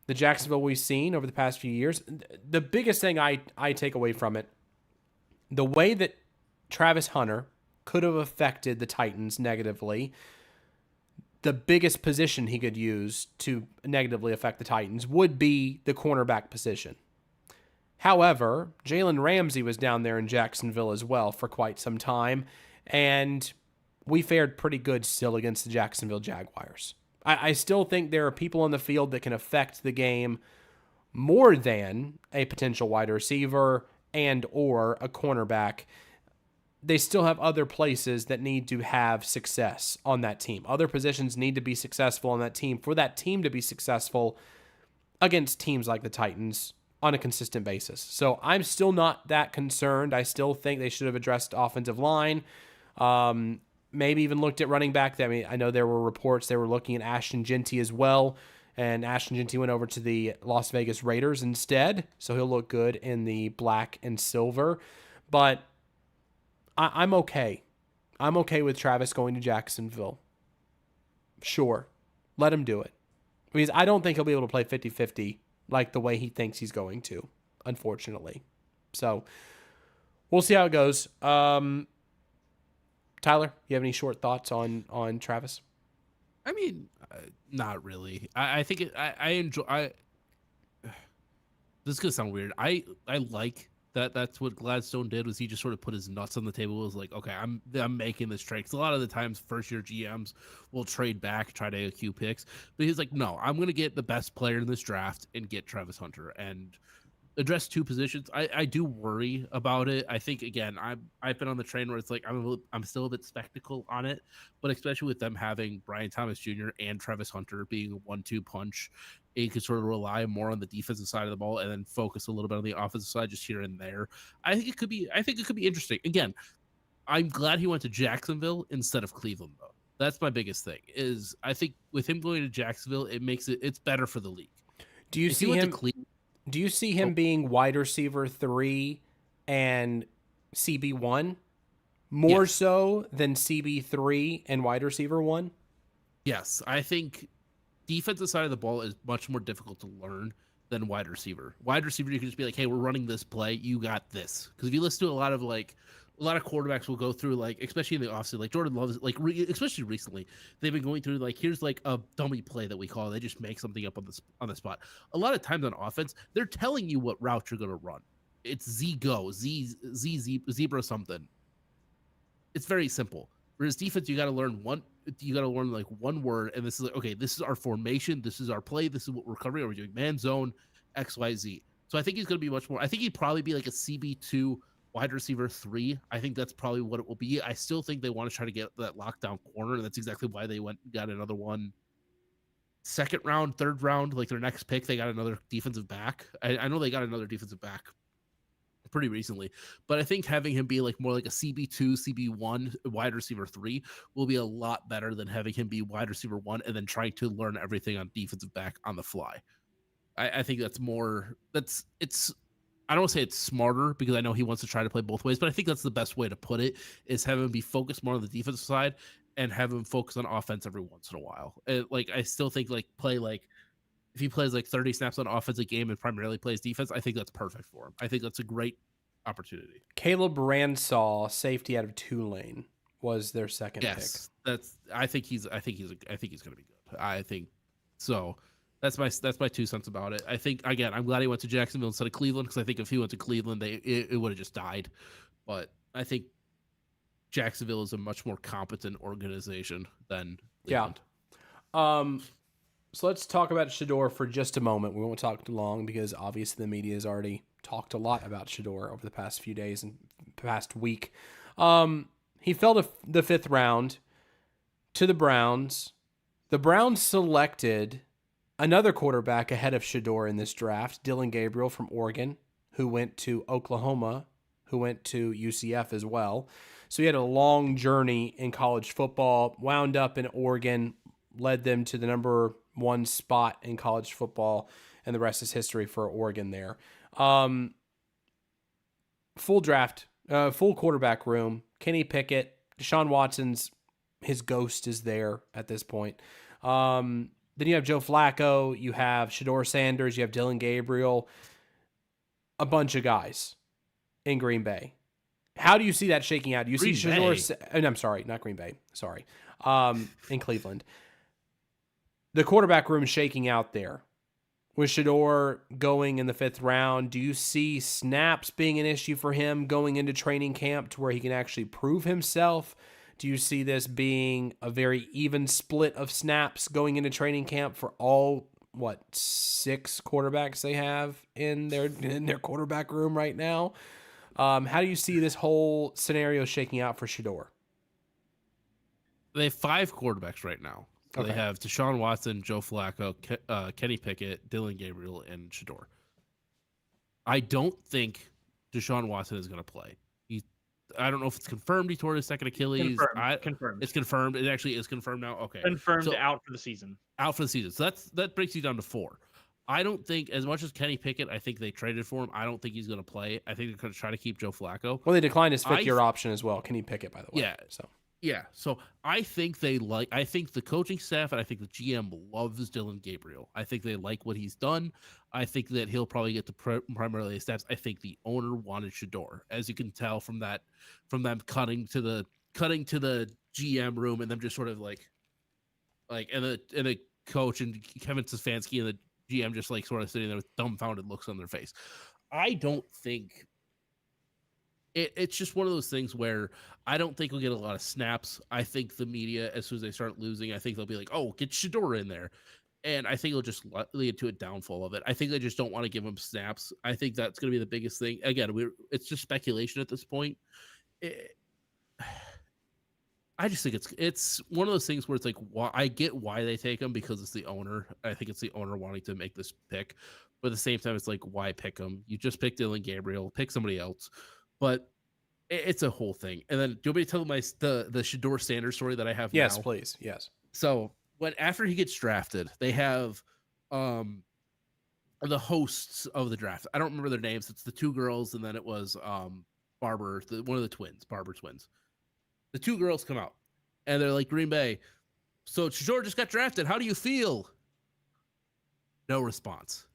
the Jacksonville we've seen over the past few years. The biggest thing I take away from it, the way that Travis Hunter could have affected the Titans negatively, the biggest position he could use to negatively affect the Titans would be the cornerback position. However, Jalen Ramsey was down there in Jacksonville as well for quite some time, and we fared pretty good still against the Jacksonville Jaguars. I still think there are people on the field that can affect the game more than a potential wide receiver and or a cornerback. They still have other places that need to have success on that team. Other positions need to be successful on that team for that team to be successful against teams like the Titans on a consistent basis. So I'm still not that concerned. I still think they should have addressed offensive line. Maybe even looked at running back. I mean, I know there were reports they were looking at Ashton Jeanty as well, and Ashton Jeanty went over to the Las Vegas Raiders instead, so he'll look good in the black and silver. But I'm okay. I'm okay with Travis going to Jacksonville. Sure. Let him do it. Because I don't think he'll be able to play 50-50 like the way he thinks he's going to, unfortunately. So we'll see how it goes. Tyler, you have any short thoughts on Travis? I mean, not really. I think I enjoy. This is gonna sound weird. I like that's what Gladstone did, was he just sort of put his nuts on the table. It was like, okay, I'm making this trade. 'Cause a lot of the times, first year GMs will trade back, try to AQ picks, but he's like, no, I'm gonna get the best player in this draft and get Travis Hunter and address two positions. I do worry about it. I think, again, I've been on the train where it's like I'm still a bit skeptical on it, but especially with them having Brian Thomas Jr. and Travis Hunter being a 1-2 punch, you could sort of rely more on the defensive side of the ball and then focus a little bit on the offensive side just here and there. I think it could be interesting. Again, I'm glad he went to Jacksonville instead of Cleveland, though. That's my biggest thing. Is I think with him going to Jacksonville, it's better for the league. Do you see him being wide receiver 3 and CB1 more so than CB3 and wide receiver 1? Yes, I think defensive side of the ball is much more difficult to learn than wide receiver. Wide receiver, you can just be like, hey, we're running this play, you got this. Because if you listen to a lot of quarterbacks will go through, like, especially in the offseason, like Jordan loves, like, especially recently, they've been going through, like, here's like a dummy play that we call. They just make something up on the spot. A lot of times on offense, they're telling you what route you're going to run. It's Z go, Z zebra something. It's very simple. Whereas defense, you got to learn like one word, and this is like, okay, this is our formation, this is our play, this is what we're covering. Are we doing man zone, XYZ? So I think he's going to be much more. I think he'd probably be like a CB2. Wide receiver 3, I think that's probably what it will be. I still think they want to try to get that lockdown corner, and that's exactly why they got another one. Second round, third round, like their next pick, they got another defensive back. I know they got another defensive back pretty recently, but I think having him be like more like a CB2, CB1, wide receiver 3 will be a lot better than having him be wide receiver 1 and then trying to learn everything on defensive back on the fly. I think that's more. I don't want to say it's smarter, because I know he wants to try to play both ways, but I think that's the best way to put it, is have him be focused more on the defensive side and have him focus on offense every once in a while. Like, I still think if he plays like 30 snaps on offense a game and primarily plays defense, I think that's perfect for him. I think that's a great opportunity. Caleb Ransaw, safety out of Tulane, was their second pick. I think he's going to be good. I think so. That's my 2 cents about it. I think, again, I'm glad he went to Jacksonville instead of Cleveland, because I think if he went to Cleveland, it would have just died. But I think Jacksonville is a much more competent organization than Yeah. Cleveland. So let's talk about Shador for just a moment. We won't talk too long because obviously the media has already talked a lot about Shador over the past few days and past week. He fell to the 5th round to the Browns. The Browns selected another quarterback ahead of Shador in this draft, Dillon Gabriel from Oregon, who went to Oklahoma, who went to UCF as well. So he had a long journey in college football, wound up in Oregon, led them to the number 1 spot in college football, and the rest is history for Oregon there. Full draft, full quarterback room. Kenny Pickett, Deshaun Watson's, his ghost is there at this point. Then you have Joe Flacco, you have Shador Sanders, you have Dillon Gabriel, a bunch of guys in Green Bay. How do you see that shaking out? Do you see Shador? I'm sorry, not Green Bay. Sorry, in Cleveland. The quarterback room shaking out there. With Shador going in the 5th round, do you see snaps being an issue for him going into training camp to where he can actually prove himself? Do you see this being a very even split of snaps going into training camp for all, 6 quarterbacks they have in their quarterback room right now? How do you see this whole scenario shaking out for Shador? They have 5 quarterbacks right now. So Okay. They have Deshaun Watson, Joe Flacco, Kenny Pickett, Dillon Gabriel, and Shador. I don't think Deshaun Watson is going to play. I don't know if it's confirmed he tore his second Achilles. Confirmed. It's confirmed. It actually is confirmed now. Okay. Confirmed So, out for the season. out for the season. So that breaks you down to 4. I don't think, as much as Kenny Pickett, I think they traded for him. I don't think he's going to play. I think they're going to try to keep Joe Flacco. Well, they declined his 5th-year option as well. Kenny Pickett, by the way. Yeah. So. Yeah, so I think I think the coaching staff and I think the GM loves Dillon Gabriel. I think they like what he's done. I think that he'll probably get the primarily steps. I think the owner wanted Shador, as you can tell from them cutting to the GM room and them just sort of like and the coach and Kevin Stefanski and the GM just like sort of sitting there with dumbfounded looks on their face. I don't think. It's just one of those things where I don't think we'll get a lot of snaps. I think the media, as soon as they start losing, I think they'll be like, oh, get Shador in there. And I think it'll just lead to a downfall of it. I think they just don't want to give him snaps. I think that's going to be the biggest thing. Again, it's just speculation at this point. I just think it's one of those things where it's like, I get why they take him because it's the owner. I think it's the owner wanting to make this pick. But at the same time, it's like, why pick him? You just picked Dillon Gabriel. Pick somebody else. But it's a whole thing. And then, do you want me to tell the Shador Sanders story that I have now? Yes, please. Yes. So after he gets drafted, they have the hosts of the draft. I don't remember their names. It's the 2 girls, and then it was Barber, one of the twins, Barber twins. The 2 girls come out, and they're like, Green Bay, so Shador just got drafted. How do you feel? No response.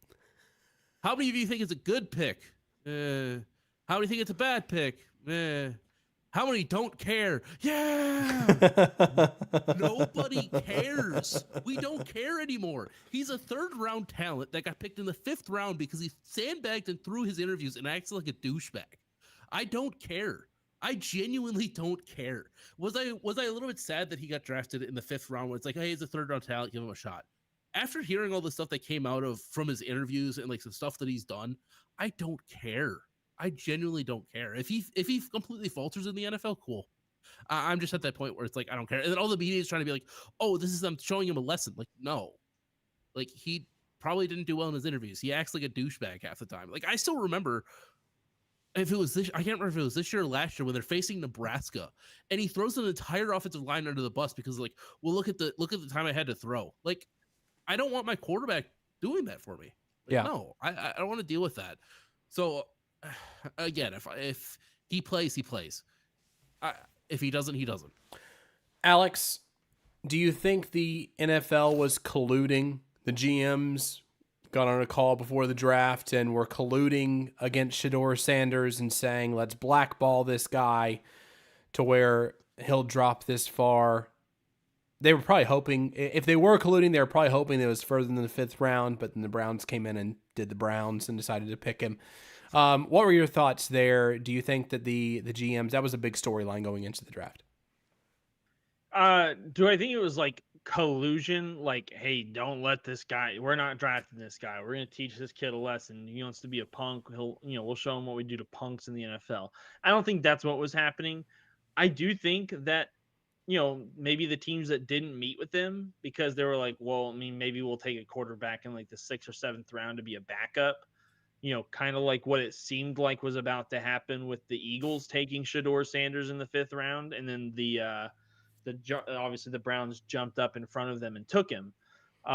How many of you think it's a good pick? How do you think it's a bad pick? How many don't care? Yeah. Nobody cares. We don't care anymore. He's a 3rd-round talent that got picked in the 5th round because he sandbagged and threw his interviews and acts like a douchebag. I don't care. I genuinely don't care. Was I a little bit sad that he got drafted in the 5th round when it's like, hey, he's a 3rd-round talent, give him a shot. After hearing all the stuff that came out from his interviews and like some stuff that he's done, I don't care. I genuinely don't care. If he completely falters in the NFL, cool. I'm just at that point where it's like, I don't care. And then all the media is trying to be like, oh, this is them showing him a lesson. Like, no. Like, he probably didn't do well in his interviews. He acts like a douchebag half the time. Like, I still remember if it was I can't remember if it was this year or last year when they're facing Nebraska and he throws an entire offensive line under the bus because like, well, look at the time I had to throw. Like, I don't want my quarterback doing that for me. Like, yeah. No, I don't want to deal with that. So again, if he plays, he plays. If he doesn't, he doesn't. Alex, do you think the NFL was colluding? The GMs got on a call before the draft and were colluding against Shador Sanders and saying, let's blackball this guy to where he'll drop this far. They were probably hoping, if they were colluding, they were probably hoping it was further than the 5th round, but then the Browns came in and did the Browns and decided to pick him. What were your thoughts there? Do you think that the GMs, that was a big storyline going into the draft? Do I think it was like collusion? Like, hey, don't let this guy. We're not drafting this guy. We're gonna teach this kid a lesson. He wants to be a punk. We'll show him what we do to punks in the NFL. I don't think that's what was happening. I do think that maybe the teams that didn't meet with them because they were like, well, I mean, maybe we'll take a quarterback in like the 6th or 7th round to be a backup. Kind of like what it seemed like was about to happen with the Eagles taking Shador Sanders in the 5th round, and then obviously the Browns jumped up in front of them and took him. So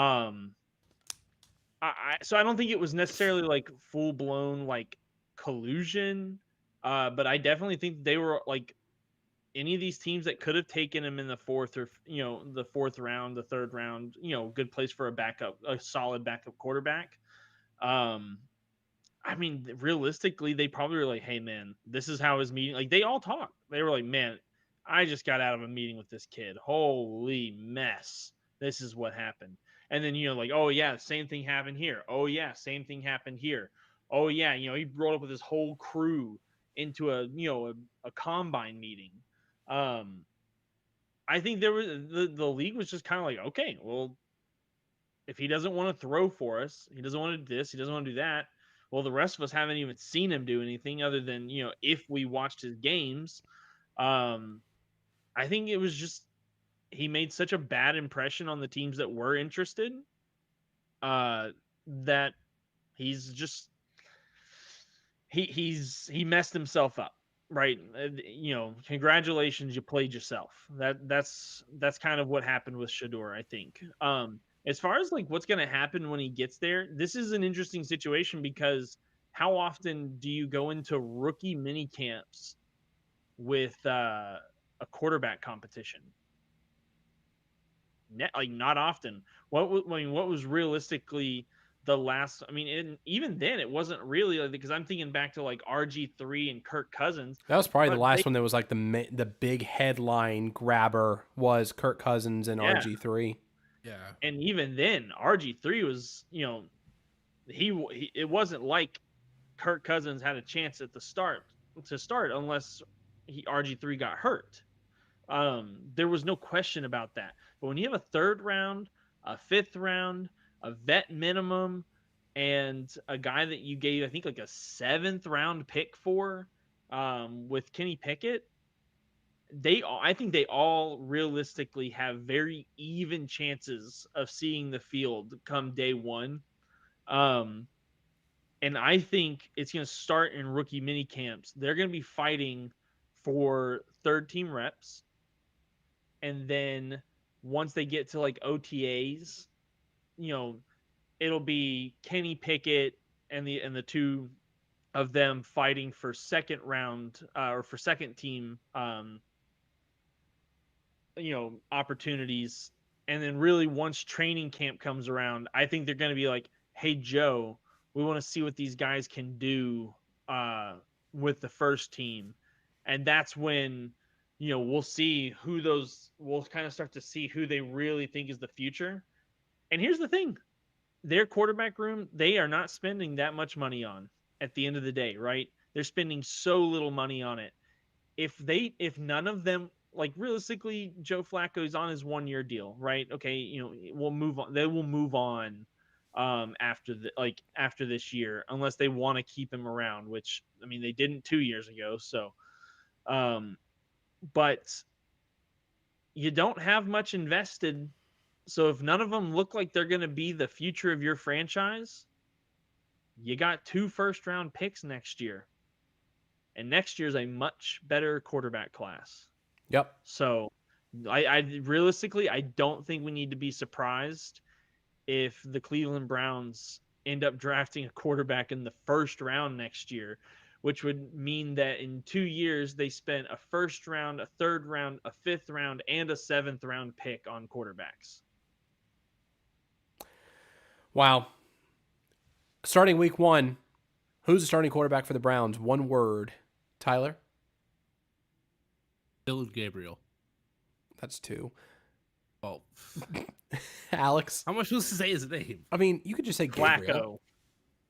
I don't think it was necessarily like full blown like collusion, but I definitely think they were like any of these teams that could have taken him in the 4th or the 4th round, the 3rd round, good place for a solid backup quarterback. I mean, realistically, they probably were like, hey, man, this is how his meeting, like they all talked. They were like, man, I just got out of a meeting with this kid. Holy mess. This is what happened. And then, like, oh, yeah, same thing happened here. Oh, yeah, same thing happened here. Oh, yeah, he rolled up with his whole crew into a combine meeting. I think there was the league was just kind of like, okay, well, if he doesn't want to throw for us, he doesn't want to do this, he doesn't want to do that. Well, the rest of us haven't even seen him do anything other than, if we watched his games. I think it was just he made such a bad impression on the teams that were interested that he's just he messed himself up, right? Congratulations, you played yourself. That's kind of what happened with Shador, I think. As far as like what's going to happen when he gets there, this is an interesting situation because how often do you go into rookie mini camps with a quarterback competition? Like not often. What was realistically the last? I mean, even then, it wasn't really like, because I'm thinking back to like RG3 and Kirk Cousins. That was probably the last one that was like the big headline grabber was Kirk Cousins and RG3. Yeah. And even then, RG3 was, he it wasn't like Kirk Cousins had a chance at the start unless RG3 got hurt. There was no question about that. But when you have a 3rd round, a 5th round, a vet minimum, and a guy that you gave, I think, like a 7th round pick for, with Kenny Pickett, I think they all realistically have very even chances of seeing the field come day one. And I think it's going to start in rookie mini camps. They're going to be fighting for 3rd team reps. And then once they get to like OTAs, it'll be Kenny Pickett and the two of them fighting for 2nd round or for 2nd team opportunities. And then really once training camp comes around, I think they're going to be like, hey, Joe, we want to see what these guys can do with the 1st team. And that's when, we'll see we'll kind of start to see who they really think is the future. And here's the thing, their quarterback room, they are not spending that much money on at the end of the day, right? They're spending so little money on it. If none of them, like realistically, Joe Flacco's on his 1-year deal, right? Okay, we'll move on. They will move on after this year, unless they want to keep him around, which I mean they didn't 2 years ago. So, but you don't have much invested. So if none of them look like they're going to be the future of your franchise, you got 2 first-round picks next year, and next year's a much better quarterback class. Yep. So I realistically, I don't think we need to be surprised if the Cleveland Browns end up drafting a quarterback in the 1st round next year, which would mean that in 2 years they spent a 1st round, a 3rd round, a 5th round, and a 7th round pick on quarterbacks. Wow. Starting week 1, who's the starting quarterback for the Browns? One word. Tyler? Dillon Gabriel. That's 2. Oh. Alex? How am I supposed to say his name? I mean, you could just say Gabriel.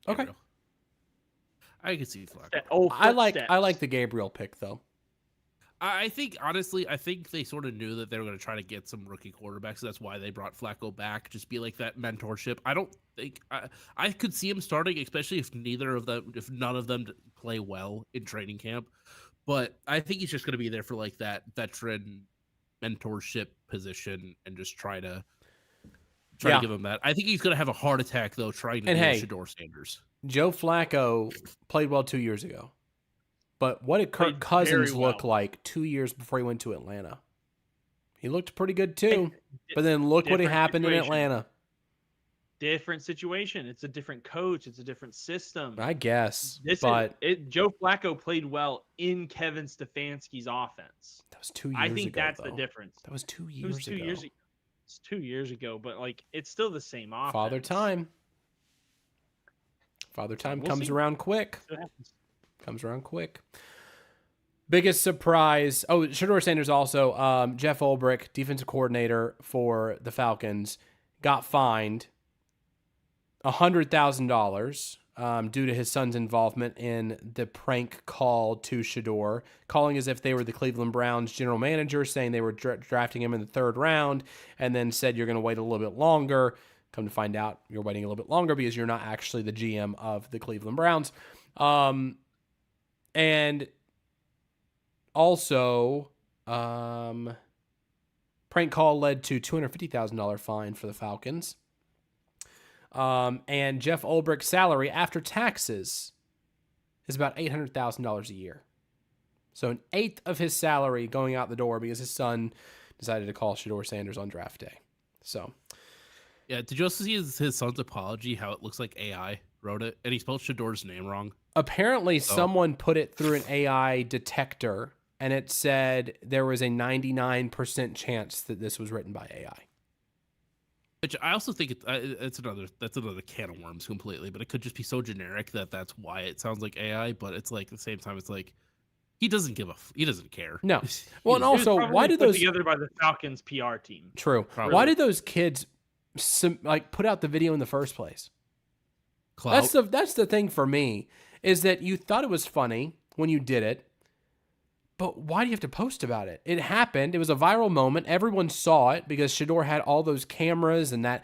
Flacco. Okay. I could see Flacco. I like the Gabriel pick though. I think honestly, I think they sort of knew that they were going to try to get some rookie quarterbacks. So that's why they brought Flacco back, just be like that mentorship. I don't think I could see him starting, especially if none of them play well in training camp. But I think he's just going to be there for like that veteran mentorship position and just try to give him that. I think he's going to have a heart attack though trying to deal Shedeur Sanders. Joe Flacco played well 2 years ago. But what did Kirk Cousins look like 2 years before he went to Atlanta? He looked pretty good too. But then look what happened in Atlanta. Different situation. It's a different coach. It's a different system. I guess. Joe Flacco played well in Kevin Stefanski's offense. That was 2 years ago. I think that's the difference. That was 2 years ago. It's 2 years ago, but like it's still the same offense. Father time comes around quick. Comes around quick. Biggest surprise. Oh, Shedeur Sanders also. Jeff Ulbrich, defensive coordinator for the Falcons, got fined $100,000 due to his son's involvement in the prank call to Shedeur, calling as if they were the Cleveland Browns general manager, saying they were drafting him in the 3rd round, and then said you're going to wait a little bit longer. Come to find out, you're waiting a little bit longer because you're not actually the GM of the Cleveland Browns. And also, prank call led to $250,000 fine for the Falcons. And Jeff Ulbrich's salary after taxes is about $800,000 a year. So an eighth of his salary going out the door because his son decided to call Shedeur Sanders on draft day. So, yeah, did you also see his son's apology? How it looks like AI wrote it, and he spelled Shedeur's name wrong. Apparently, someone put it through an AI detector, and it said there was a 99% chance that this was written by AI. Which I also think that's another can of worms completely. But it could just be so generic that's why it sounds like AI. But it's like at the same time, it's like he doesn't care. No. Well, and also, why did those together by the Falcons PR team? True. Probably. Why did those kids put out the video in the first place? Clout. That's the thing for me. Is that you thought it was funny when you did it, but why do you have to post about it? It happened. It was a viral moment. Everyone saw it because Shedeur had all those cameras and that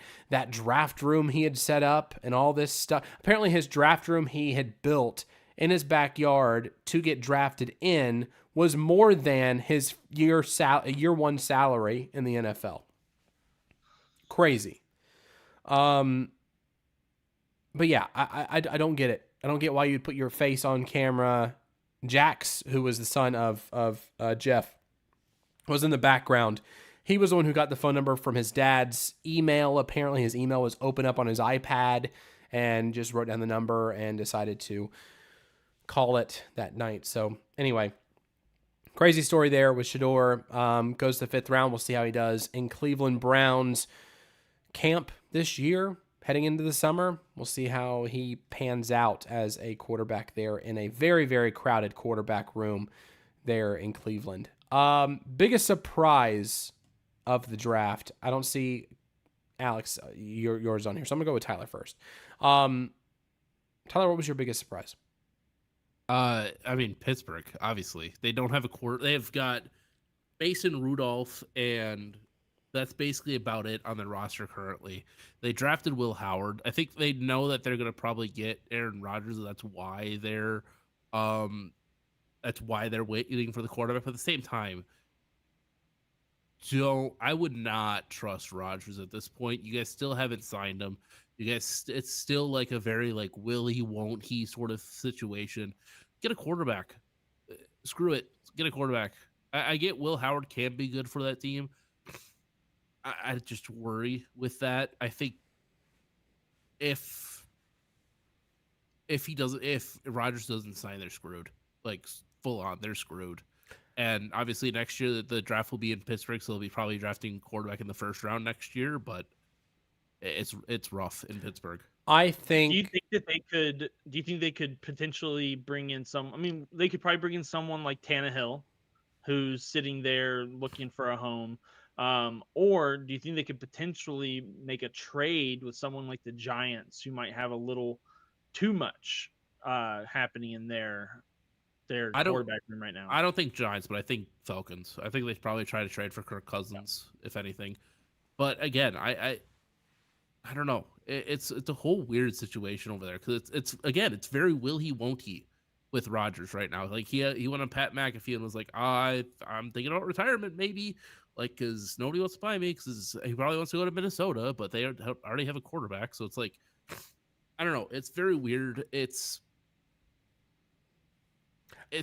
draft room he had set up and all this stuff. Apparently his draft room he had built in his backyard to get drafted in was more than his year one salary in the NFL. Crazy. But yeah, I don't get it. I don't get why you'd put your face on camera. Jax, who was the son of Jeff, was in the background. He was the one who got the phone number from his dad's email. Apparently his email was open up on his iPad and just wrote down the number and decided to call it that night. So anyway, crazy story there with Shedeur. Goes to the 5th round. We'll see how he does in Cleveland Browns camp this year. Heading into the summer, we'll see how he pans out as a quarterback there in a very, very crowded quarterback room there in Cleveland. Biggest surprise of the draft. I don't see Alex, yours on here, so I'm going to go with Tyler first. Tyler, what was your biggest surprise? I mean, Pittsburgh, obviously. They don't have a quarter. They've got Mason Rudolph and that's basically about it on their roster currently. They drafted Will Howard. I think they know that they're going to probably get Aaron Rodgers, and that's why they're waiting for the quarterback. But at the same time, I would not trust Rodgers at this point. You guys still haven't signed him. You guys, it's still like a very like will he, won't he sort of situation. Get a quarterback. Screw it. Get a quarterback. I get Will Howard can be good for that team. I just worry with that. I think if Rodgers doesn't sign, they're screwed. Like full on, they're screwed. And obviously next year the draft will be in Pittsburgh, so they'll be probably drafting quarterback in the 1st round next year. But it's rough in Pittsburgh. I think. Do you think that they could? Do you think they could potentially bring in some? I mean, they could probably bring in someone like Tannehill, who's sitting there looking for a home. Or do you think they could potentially make a trade with someone like the Giants, who might have a little too much happening in their I don't quarterback room right now. I don't think Giants, but I think Falcons. I think they probably try to trade for Kirk Cousins, if anything. But again, I don't know. It's a whole weird situation over there because it's again it's very will he won't he with Rodgers right now. Like he went on Pat McAfee and was like, I'm thinking about retirement maybe, like because nobody wants to buy me because he probably wants to go to Minnesota, but they already have a quarterback, so it's like I don't know. It's very weird.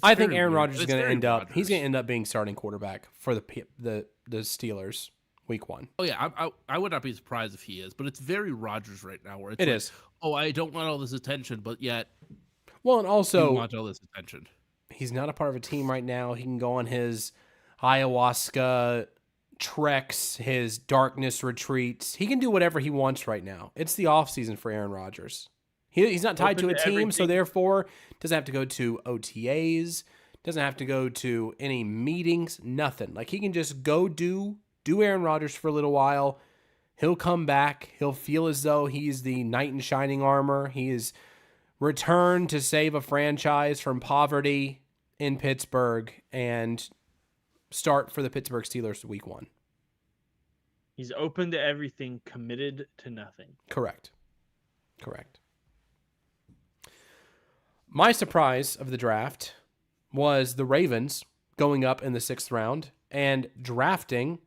I think very Aaron weird. Rodgers is It's going to very end up. He's going to Rodgers. end up being starting quarterback for the Steelers week 1. Oh yeah, I would not be surprised if he is, but it's very Rodgers right now, where it's It like, is. oh, I don't want all this attention, but yet Well, and you also want all this attention. he's not a part of a team right now. He can go on his ayahuasca treks, his darkness retreats. He can do whatever he wants right now. It's the off season for Aaron Rodgers. He's not tied Open to a to team, so everything. therefore doesn't have to go to OTAs, doesn't have to go to any meetings, nothing. Like he can just go do Aaron Rodgers for a little while. He'll come back. He'll feel as though he's the knight in shining armor. He is returned to save a franchise from poverty in Pittsburgh and start for the Pittsburgh Steelers week 1. He's open to everything, committed to nothing. Correct. My surprise of the draft was the Ravens going up in the 6th round and drafting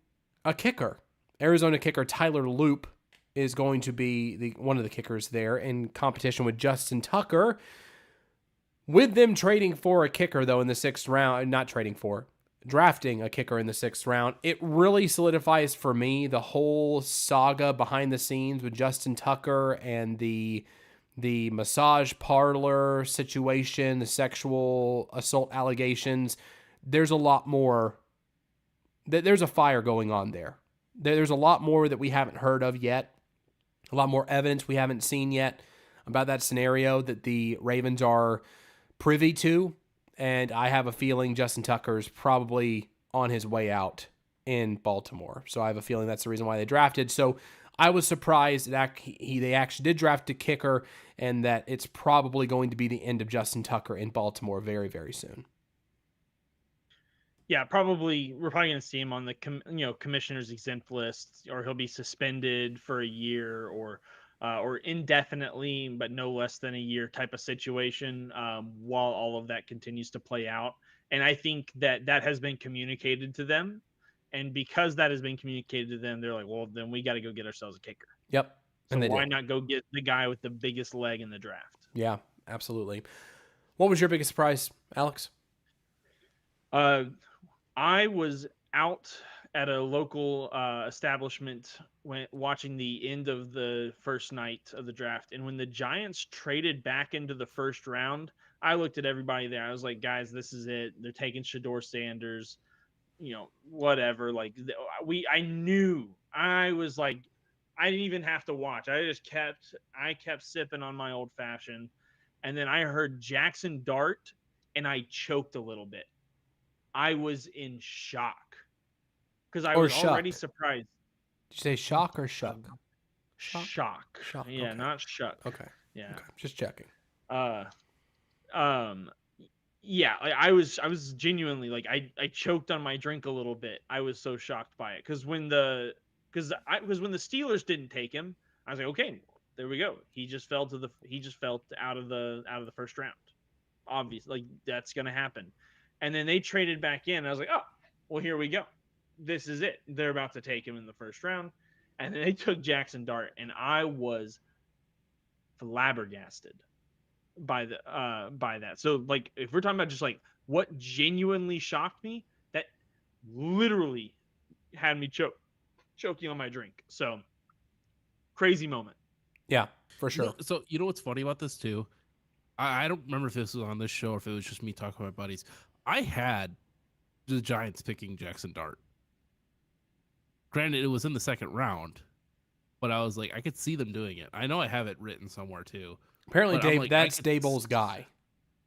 a kicker. Arizona kicker Tyler Loop is going to be one of the kickers there in competition with Justin Tucker. With them trading for a kicker, though, in the 6th round, drafting a kicker in the 6th round, it really solidifies for me the whole saga behind the scenes with Justin Tucker and the massage parlor situation, the sexual assault allegations. There's a lot more. There's a fire going on there. There's a lot more that we haven't heard of yet. A lot more evidence we haven't seen yet about that scenario that the Ravens are privy to. And I have a feeling Justin Tucker's probably on his way out in Baltimore. So I have a feeling that's the reason why they drafted. So I was surprised that they actually did draft a kicker and that it's probably going to be the end of Justin Tucker in Baltimore very, very soon. Yeah, probably we're probably going to see him on the commissioner's exempt list, or he'll be suspended for a year or indefinitely, but no less than a year type of situation while all of that continues to play out. And I think that has been communicated to them. And because that has been communicated to them, they're like, well, then we got to go get ourselves a kicker. Yep. So why not go get the guy with the biggest leg in the draft? Yeah, absolutely. What was your biggest surprise, Alex? I was out at a local establishment watching the end of the first night of the draft. And when the Giants traded back into the first round, I looked at everybody there. I was like, guys, this is it. They're taking Shador Sanders, whatever. Like I knew. I was like, I didn't even have to watch. I kept sipping on my old fashioned. And then I heard Jackson Dart and I choked a little bit. I was in shock because I was already surprised. Did you say shock or shuck? Shock. Yeah, okay. Not shuck. Okay. Yeah. Okay. Just checking. Yeah, I was genuinely like I choked on my drink a little bit. I was so shocked by it because when the Steelers didn't take him, I was like, okay, there we go. He just fell out of the first round. Obviously, like that's gonna happen. And then they traded back in. And I was like, oh, well, here we go. This is it. They're about to take him in the first round. And then they took Jackson Dart, and I was flabbergasted by that. So, like, if we're talking about just like what genuinely shocked me, that literally had me choking on my drink. So, crazy moment. Yeah, for sure. So you know what's funny about this too? I don't remember if this was on this show or if it was just me talking to my buddies. I had the Giants picking Jackson Dart. Granted, it was in the second round, but I was like, I could see them doing it. I know I have it written somewhere too. Apparently, Dave, that's Daboll's guy.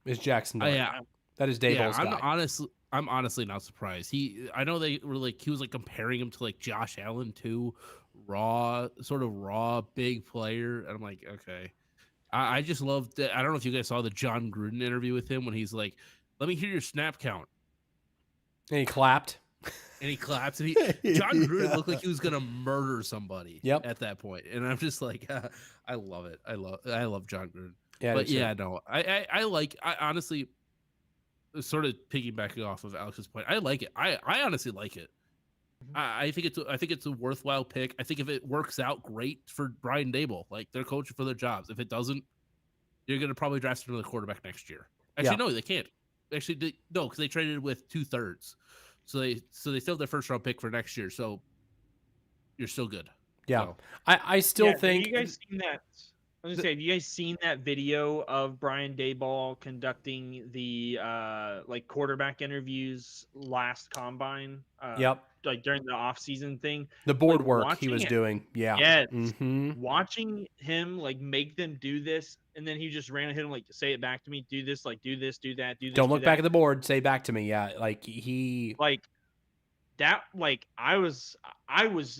Is Jackson Dart? Yeah, that is Daboll's guy. I'm honestly not surprised. I know they were like he was like comparing him to like Josh Allen too, raw big player, and I'm like, okay. I just loved that. I don't know if you guys saw the John Gruden interview with him when he's like, "Let me hear your snap count," And he clapped. and he claps. And John Gruden Yeah. looked like he was gonna murder somebody. Yep. At that point, and I'm just like, I love it. I love John Gruden. Yeah, But yeah, no, I honestly, sort of piggybacking off of Alex's point, I like it. I honestly like it. I think it's a worthwhile pick. I think if it works out, great for Brian Dable. Like, they're coaching for their jobs. If it doesn't, you're going to probably draft another quarterback next year. Actually, no, they can't. Actually, no, because they traded with 2/3, so they still have their first round pick for next year. So you're still good. Yeah, So, I still think. Have you guys seen that? I was gonna say, have you guys seen that video of Brian Daboll conducting the like quarterback interviews last combine? Yep. Like during the off-season thing. The board like, work he was doing. Yeah. Yes. Mm-hmm. Watching him like make them do this, and then he just ran at him like, say it back to me, do this, like do this, do that, do this. Don't do look that. back at the board. Say back to me. Yeah. Like he. Like that. Like I was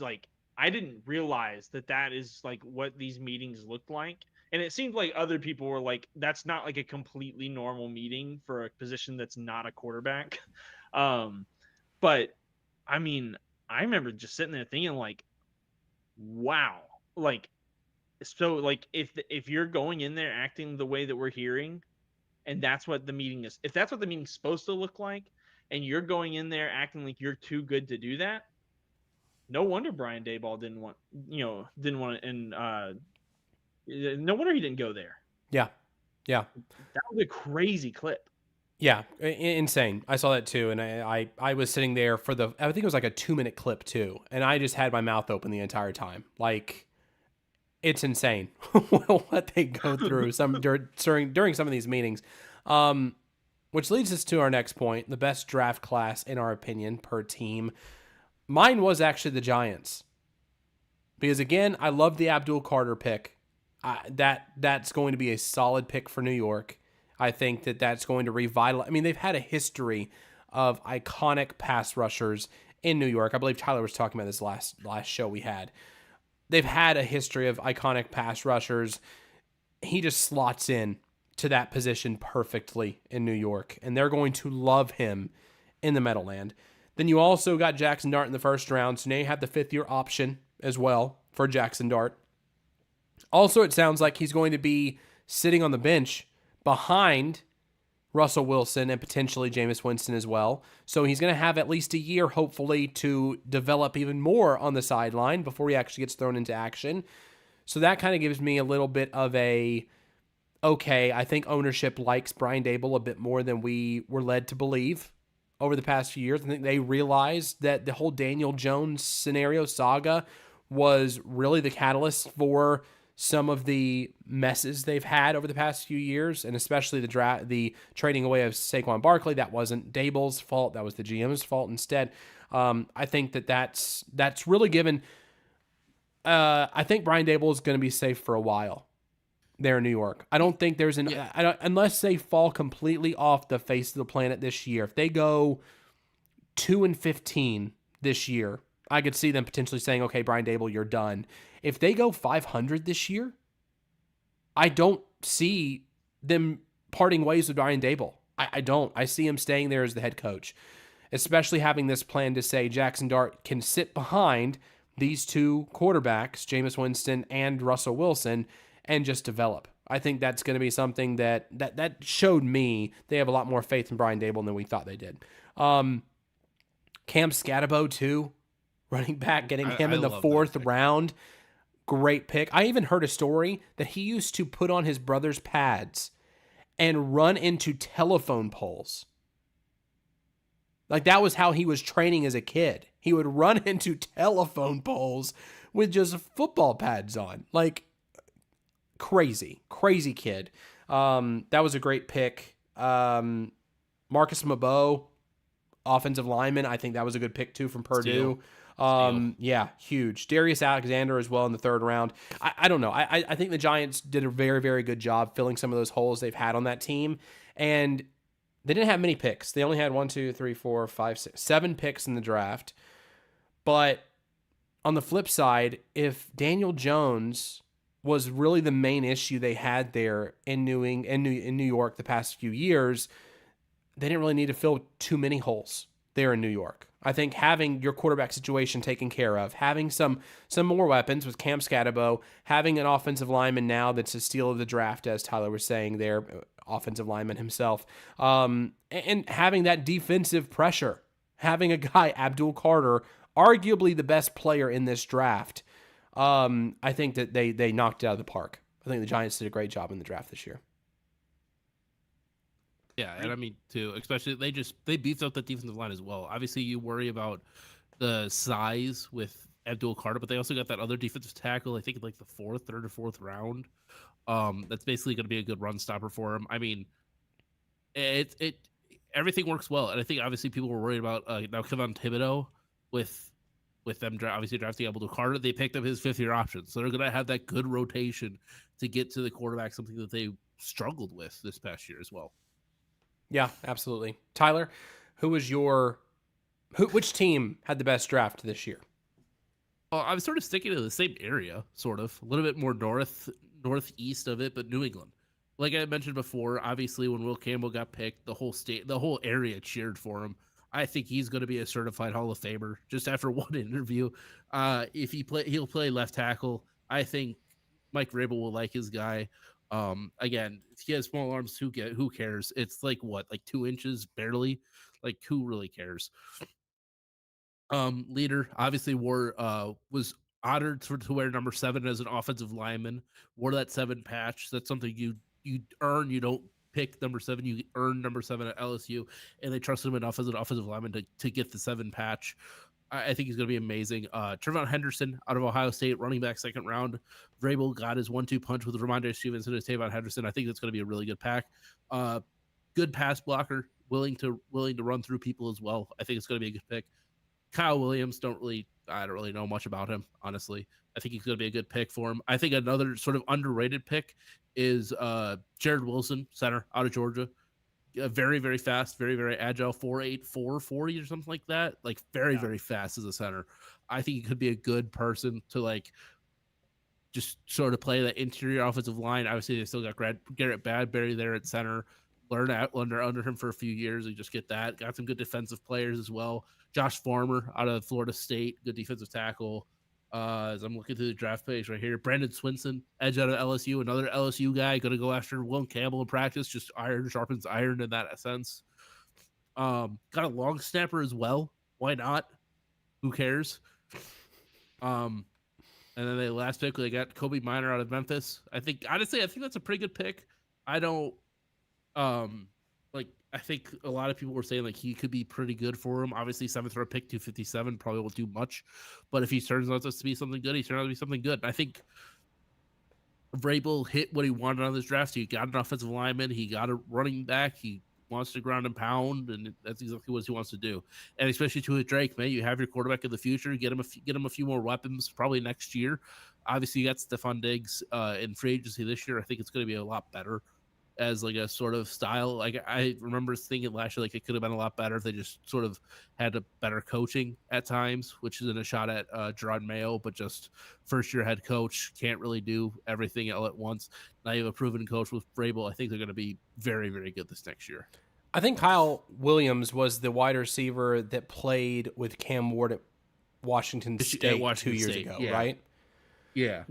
like, I didn't realize that is like what these meetings looked like. And it seemed like other people were like, that's not like a completely normal meeting for a position that's not a quarterback. But I mean, I remember just sitting there thinking like, wow, like, so like if you're going in there acting the way that we're hearing, and that's what the meeting is, if that's what the meeting's supposed to look like, and you're going in there acting like you're too good to do that, no wonder Brian Daboll didn't want it, and no wonder he didn't go there. Yeah. Yeah. That was a crazy clip. Yeah, insane. I saw that too, and I was sitting there for I think it was like a 2-minute clip too, and I just had my mouth open the entire time. Like, it's insane what they go through during some of these meetings. Which leads us to our next point: the best draft class in our opinion per team. Mine was actually the Giants, because again, I love the Abdul Carter pick. That's going to be a solid pick for New York. I think that's going to revitalize. I mean, they've had a history of iconic pass rushers in New York. I believe Tyler was talking about this last show we had. They've had a history of iconic pass rushers. He just slots in to that position perfectly in New York, and they're going to love him in the Meadowland. Then you also got Jackson Dart in the first round, so now you have the 5th-year option as well for Jackson Dart. Also, it sounds like he's going to be sitting on the bench behind Russell Wilson and potentially Jameis Winston as well. So he's going to have at least a year, hopefully, to develop even more on the sideline before he actually gets thrown into action. So that kind of gives me a little bit of okay, I think ownership likes Brian Daboll a bit more than we were led to believe over the past few years. I think they realized that the whole Daniel Jones scenario saga was really the catalyst for some of the messes they've had over the past few years, and especially the trading away of Saquon Barkley. That wasn't Daboll's fault. That was the GM's fault instead. I think that's really given. I think Brian Daboll is going to be safe for a while there in New York. I don't think there's unless they fall completely off the face of the planet this year. If they go 2-15 this year, I could see them potentially saying, okay, Brian Daboll, you're done. If they go 500 this year, I don't see them parting ways with Brian Daboll. I don't. I see him staying there as the head coach, especially having this plan to say Jackson Dart can sit behind these two quarterbacks, Jameis Winston and Russell Wilson, and just develop. I think that's going to be something that showed me they have a lot more faith in Brian Daboll than we thought they did. Cam Scatabo too, running back, getting him in the 4th round. Great pick. I even heard a story that he used to put on his brother's pads and run into telephone poles. Like, that was how he was training as a kid. He would run into telephone poles with just football pads on. Like, crazy kid. That was a great pick. Marcus Mabeau, offensive lineman. I think that was a good pick too from Purdue. Yeah, huge. Darius Alexander as well in the 3rd round. I don't know. I think the Giants did a very, very good job filling some of those holes they've had on that team. And they didn't have many picks. They only had 7 picks in the draft. But on the flip side, if Daniel Jones was really the main issue they had there in New York the past few years. They didn't really need to fill too many holes there in New York. I think having your quarterback situation taken care of, having some more weapons with Cam Scatterbo, having an offensive lineman now that's a steal of the draft, as Tyler was saying there, offensive lineman himself, and having that defensive pressure, having a guy, Abdul Carter, arguably the best player in this draft. I think that they knocked it out of the park. I think the Giants did a great job in the draft this year. Yeah, and I mean too, especially they beefed up the defensive line as well. Obviously, you worry about the size with Abdul Carter, but they also got that other defensive tackle. I think like the third or fourth round. That's basically going to be a good run stopper for him. I mean, it everything works well, and I think obviously people were worried about now Kevin Thibodeau with them obviously drafting Abdul Carter. They picked up his 5th-year option, so they're going to have that good rotation to get to the quarterback, something that they struggled with this past year as well. Yeah, absolutely. Tyler, which team had the best draft this year? Well, I'm sort of sticking to the same area, sort of a little bit more northeast of it, but New England. Like I mentioned before, obviously when Will Campbell got picked, the whole area cheered for him. I think he's going to be a certified Hall of Famer just after one interview. If he'll play left tackle. I think Mike Vrabel will like his guy. Again, if he has small arms, who cares? It's like 2 inches barely. Like who really cares? Leader obviously was honored to wear number 7 as an offensive lineman. Wore that 7 patch. That's something you earn. You don't pick number 7. You earn number 7 at LSU, and they trusted him enough as an offensive lineman to get the 7 patch. I think he's going to be amazing. Trevon Henderson out of Ohio State, running back 2nd round. Vrabel got his 1-2 punch with Ramondre Stevenson and Tavon Henderson. I think that's going to be a really good pack. Good pass blocker, willing to run through people as well. I think it's going to be a good pick. Kyle Williams, I don't really know much about him, honestly. I think he's going to be a good pick for him. I think another sort of underrated pick is Jared Wilson, center out of Georgia. Very, very fast, very, very agile, 4'8", 440 or something like that. Like very, very fast as a center. I think he could be a good person to just sort of play that interior offensive line. Obviously, they still got Garrett Badbury there at center. Learn under him for a few years and just get that. Got some good defensive players as well. Josh Farmer out of Florida State, good defensive tackle. As I'm looking through the draft page right here, Brandon Swinson, edge out of LSU, another LSU guy, going to go after Will Campbell in practice. Just iron sharpens iron in that sense. Got a long snapper as well. Why not? Who cares? And then the last pick, they got Kobe Minor out of Memphis. I think that's a pretty good pick. I don't I think a lot of people were saying he could be pretty good for him. Obviously, 7th round pick, 257, probably won't do much. But if he turns out to be something good, he turns out to be something good. And I think Vrabel hit what he wanted on this draft. He got an offensive lineman. He got a running back. He wants to ground and pound, and that's exactly what he wants to do. And especially to Drake, man, you have your quarterback of the future. Get him a few more weapons probably next year. Obviously, you got Stephon Diggs in free agency this year. I think it's going to be a lot better as a sort of style. I remember thinking last year it could have been a lot better if they just sort of had a better coaching at times, which isn't a shot at Gerard Mayo, but just first year head coach can't really do everything all at once. Now you have a proven coach with Vrabel. I think they're going to be very, very good this next year. I think Kyle Williams was the wide receiver that played with Cam Ward at Washington State 2 years ago, right? Yeah.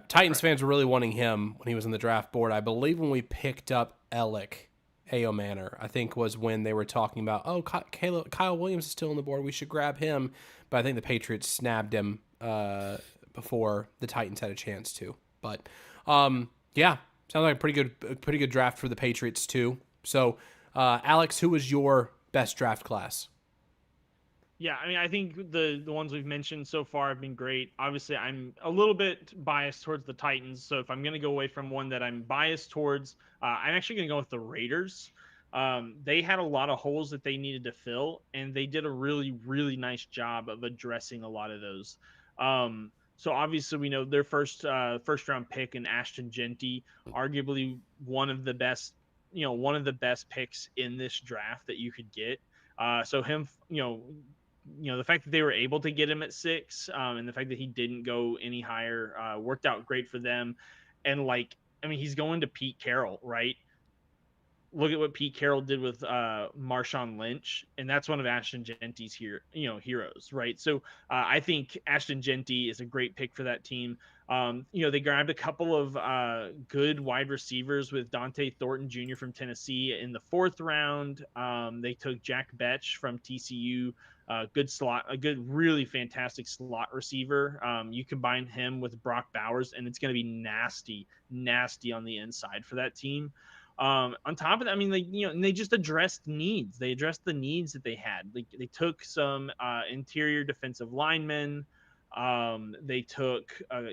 Titans fans were really wanting him when he was on the draft board. I believe when we picked up Alec Manor, I think was when they were talking about, Kyle Williams is still on the board. We should grab him. But I think the Patriots snabbed him before the Titans had a chance to. But sounds like a pretty good draft for the Patriots too. So, Alex, who was your best draft class? Yeah, I mean, I think the ones we've mentioned so far have been great. Obviously, I'm a little bit biased towards the Titans, so if I'm going to go away from one that I'm biased towards, I'm actually going to go with the Raiders. They had a lot of holes that they needed to fill, and they did a really, really nice job of addressing a lot of those. So obviously, we know their first round pick in Ashton Genty, arguably one of the best picks in this draft that you could get. So him, the fact that they were able to get him at 6, and the fact that he didn't go any higher, worked out great for them. And like, I mean, he's going to Pete Carroll, right? Look at what Pete Carroll did with Marshawn Lynch, and that's one of Ashton Genty's heroes, right? So I think Ashton Genty is a great pick for that team. They grabbed a couple of good wide receivers with Dante Thornton Jr. from Tennessee in the 4th round. They took Jack Betch from TCU, a good, really fantastic slot receiver. You combine him with Brock Bowers, and it's going to be nasty on the inside for that team. On top of that, I mean, they just addressed needs. They addressed the needs that they had. They took some interior defensive linemen. They took a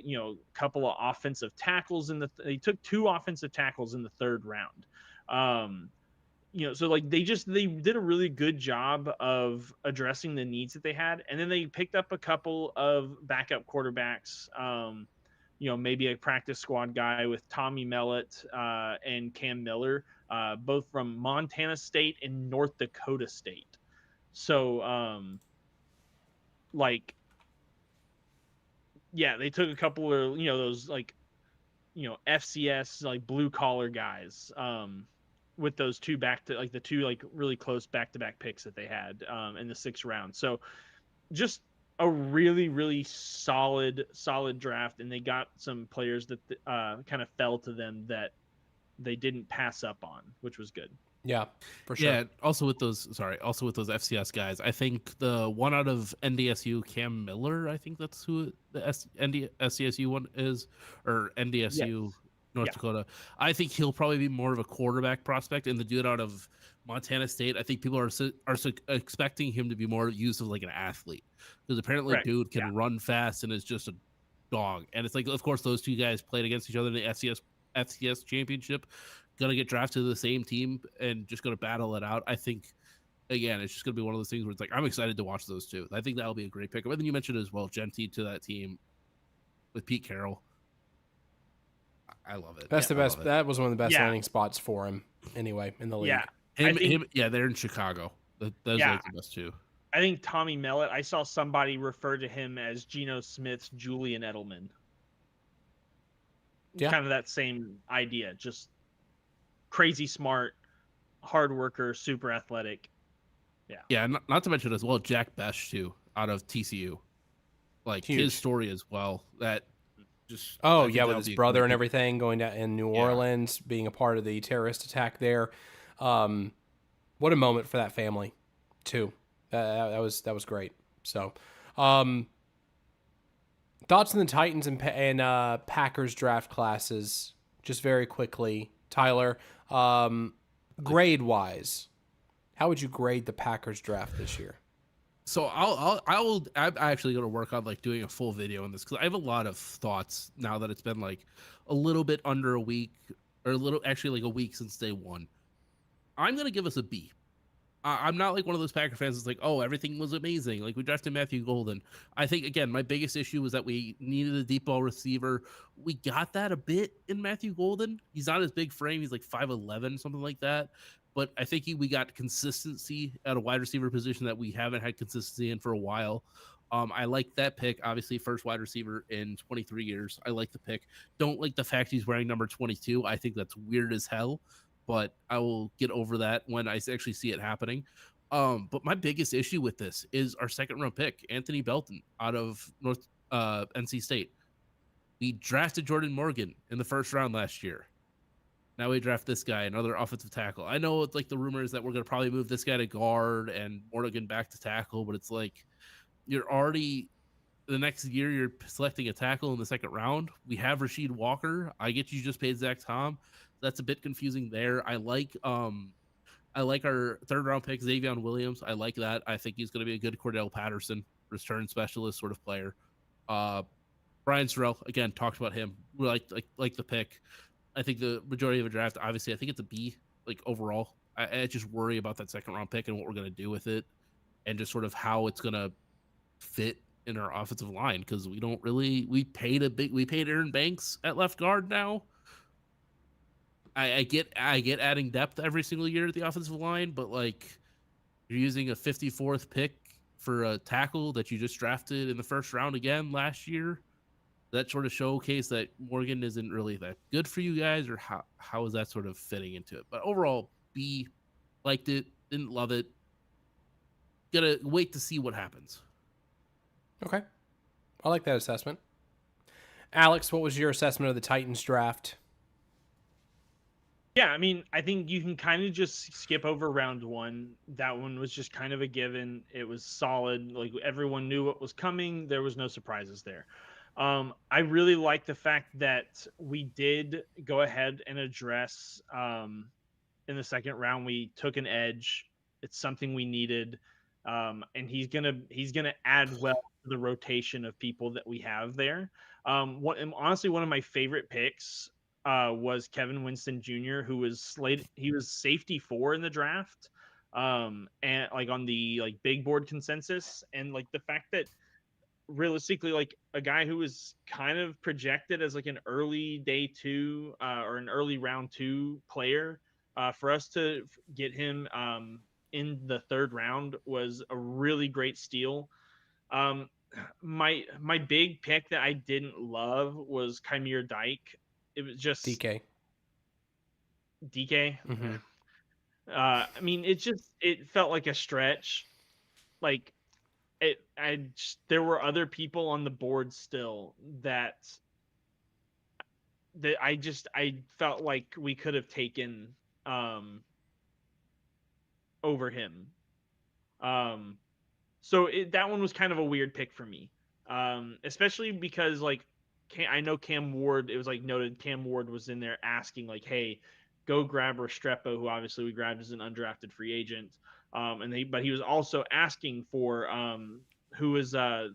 couple of offensive tackles they took 2 offensive tackles in the 3rd round. So like they did a really good job of addressing the needs that they had, and then they picked up a couple of backup quarterbacks. Maybe a practice squad guy with Tommy Mellett and Cam Miller, both from Montana State and North Dakota State. So, they took a couple of, those FCS, like blue collar guys, with those two really close back-to-back picks that they had in the 6th round. So just a really, really solid draft, and they got some players that kind of fell to them that they didn't pass up on, which was good. Yeah, for sure. Yeah, also with those FCS guys, I think the one out of NDSU, Cam Miller, I think that's who the SCSU one is, or NDSU, Yes. North Dakota. I think he'll probably be more of a quarterback prospect, and the dude out of Montana State, I think people are expecting him to be more used as like an athlete, because apparently dude can run fast and is just a dog. And it's like, of course, those two guys played against each other in the FCS championship, gonna get drafted to the same team and just gonna battle it out. I think, again, it's just gonna be one of those things where it's like, I'm excited to watch those two. I think that'll be a great pick. And then you mentioned as well Genty to that team with Pete Carroll. I love it. That's the best. That was one of the best landing spots for him, anyway, in the league. Yeah, they're in Chicago. Those are the best two. I think Tommy Mellott, I saw somebody refer to him as Geno Smith's Julian Edelman. Yeah. Kind of that same idea. Just crazy smart, hard worker, super athletic. Yeah, not to mention as well Jack Besh too, out of TCU. Like huge. His story as well. That just with his brother and everything, going down in New Orleans, being a part of the terrorist attack there. What a moment for that family, too. That was great. So, thoughts on the Titans and Packers draft classes, just very quickly, Tyler. Grade wise, how would you grade the Packers draft this year? So I'm actually going to work on like doing a full video on this, because I have a lot of thoughts now that it's been like a little bit under a week, or like a week since day one. I'm going to give us a B. I'm not like one of those Packer fans that's like, oh, everything was amazing. Like, we drafted Matthew Golden. I think, again, my biggest issue was that we needed a deep ball receiver. We got that a bit in Matthew Golden. He's not his big frame. He's like 5'11", something like that. But I think we got consistency at a wide receiver position that we haven't had consistency in for a while. I like that pick. Obviously, first wide receiver in 23 years. I like the pick. Don't like the fact he's wearing number 22. I think that's weird as hell, but I will get over that when I actually see it happening. But my biggest issue with this is our 2nd round pick, Anthony Belton, out of NC State. We drafted Jordan Morgan in the 1st round last year. Now we draft this guy, another offensive tackle. I know it's like the rumors that we're going to probably move this guy to guard and Morgan back to tackle, but it's like, you're already, the next year you're selecting a tackle in the 2nd round. We have Rasheed Walker. I get you just paid Zach Tom. That's a bit confusing there. I like our 3rd round pick, Xavion Williams. I like that. I think he's going to be a good Cordell Patterson return specialist sort of player. Brian Sorrell, again, talked about him. We like the pick. I think the majority of the draft, obviously, I think it's a B, like overall. I just worry about that 2nd round pick and what we're going to do with it, and just sort of how it's going to fit in our offensive line, because we paid Aaron Banks at left guard now. I get adding depth every single year at the offensive line, but like, you're using a 54th pick for a tackle that you just drafted in the 1st round again last year. that sort of showcase that Morgan isn't really that good for you guys, or how is that sort of fitting into it? But overall, B, liked it, didn't love it. Gotta wait to see what happens. Okay. I like that assessment. Alex, what was your assessment of the Titans draft? Yeah, I mean, I think you can kind of just skip over round one. That one was just kind of a given. It was solid. Like everyone knew what was coming. There was no surprises there. I really like the fact that we did go ahead and address in the second round. We took an edge. It's something we needed, and he's gonna add well to the rotation of people that we have there. Honestly, one of my favorite picks was Kevin Winston Jr., who was slated. He was safety 4 in the draft, and like on the like big board consensus, and like the fact that realistically, like a guy who was kind of projected as like an early day 2 or an early round 2 player, for us to get him in the third round was a really great steal. Um, my big pick that I didn't love was Chimere Dyke. It was just DK. DK. Mm-hmm. I mean, it felt like a stretch. Like there were other people on the board still that I felt like we could have taken over him. So that one was kind of a weird pick for me, especially because like I know Cam Ward. It was like noted Cam Ward was in there asking like, "Hey, go grab Restrepo," who obviously we grabbed as an undrafted free agent. But he was also asking for who was the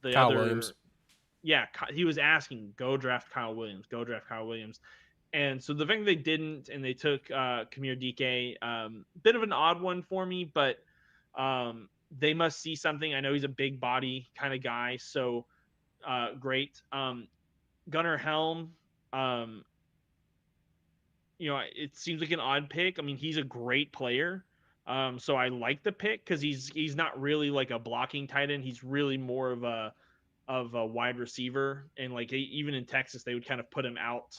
Kyle other. Williams. Yeah, he was asking, "Go draft Kyle Williams. Go draft Kyle Williams." And so the fact they didn't, and they took Kamir DK, bit of an odd one for me, but they must see something. I know he's a big body kind of guy, so great. Gunnar Helm, it seems like an odd pick. I mean, he's a great player, so I like the pick because he's not really like a blocking tight end. He's really more of a wide receiver, and like even in Texas, they would kind of put him out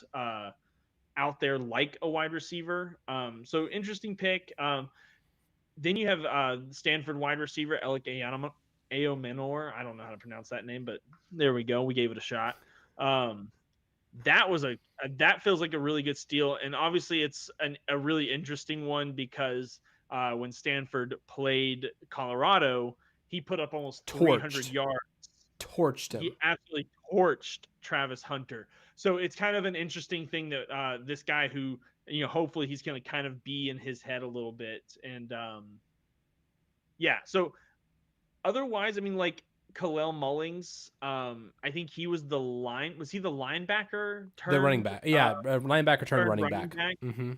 there like a wide receiver. So interesting pick. Then you have Stanford wide receiver Alec Ayomenor. I don't know how to pronounce that name, but there we go. We gave it a shot. That feels like a really good steal, and obviously it's a really interesting one because when Stanford played Colorado, he put up almost 300 yards. Torched him. He absolutely torched Travis Hunter. So it's kind of an interesting thing that this guy who, hopefully he's going to kind of be in his head a little bit. And yeah, so otherwise, I mean, like Kalel Mullings, I think he was was he the linebacker turned? The running back. Yeah, linebacker turned running back. Mm-hmm.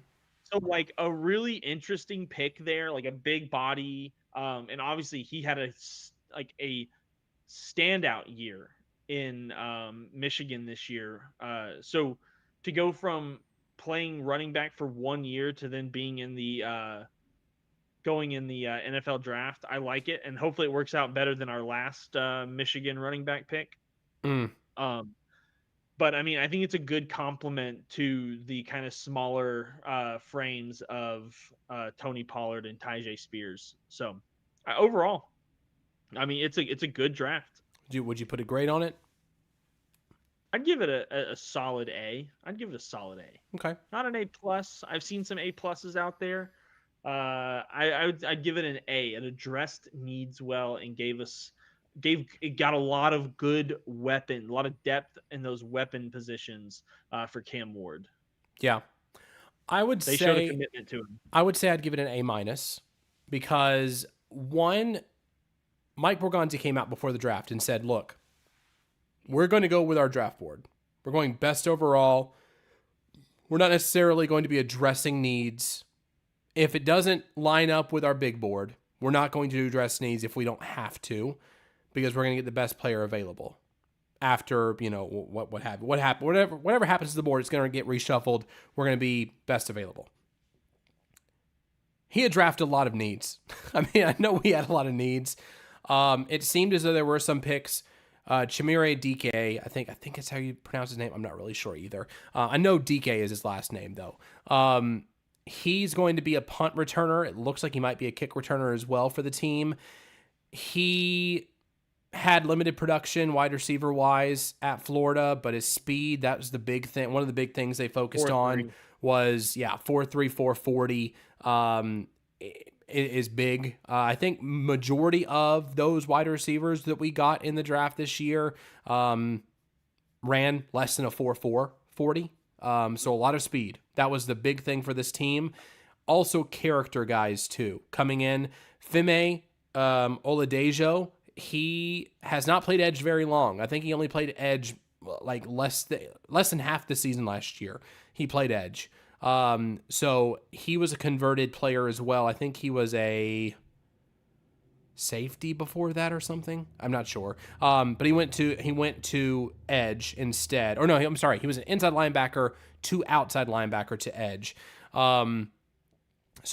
So like a really interesting pick there, like a big body. And obviously he had a standout year in Michigan this year. So to go from playing running back for 1 year to then being in the going in the NFL draft, I like it, and hopefully it works out better than our last Michigan running back pick. But I mean, I think it's a good complement to the kind of smaller frames of Tony Pollard and Tyjae Spears. So overall, I mean, it's a good draft. Would you put a grade on it? I'd give it a solid A. I'd give it a solid A. Okay. Not an A plus. I've seen some A pluses out there. I'd give it an A. It addressed needs well and it got a lot of good weapon, a lot of depth in those weapon positions for Cam Ward. Yeah. They showed a commitment to him. I would say I'd give it an A minus because one, Mike Borgonzi came out before the draft and said, look, we're going to go with our draft board. We're going best overall. We're not necessarily going to be addressing needs. If it doesn't line up with our big board, we're not going to address needs if we don't have to, because we're going to get the best player available. After, whatever happens to the board, it's going to get reshuffled. We're going to be best available. He had drafted a lot of needs. I mean, I know we had a lot of needs. It seemed as though there were some picks Chimere DK. I think it's how you pronounce his name. I'm not really sure either. I know DK is his last name though. He's going to be a punt returner. It looks like he might be a kick returner as well for the team. He had limited production wide receiver wise at Florida, but his speed, that was the big thing. One of the big things they focused on was 4.3, 4.40. Is big. I think majority of those wide receivers that we got in the draft this year ran less than a 4.4 40. So a lot of speed. That was the big thing for this team. Also character guys too coming in. Fime Oladejo, he has not played edge very long. I think he only played edge like less than half the season last year. He played edge. So he was a converted player as well. I think he was a safety before that or something. I'm not sure. But he went to edge instead. Or no, I'm sorry. He was an inside linebacker to outside linebacker to edge. So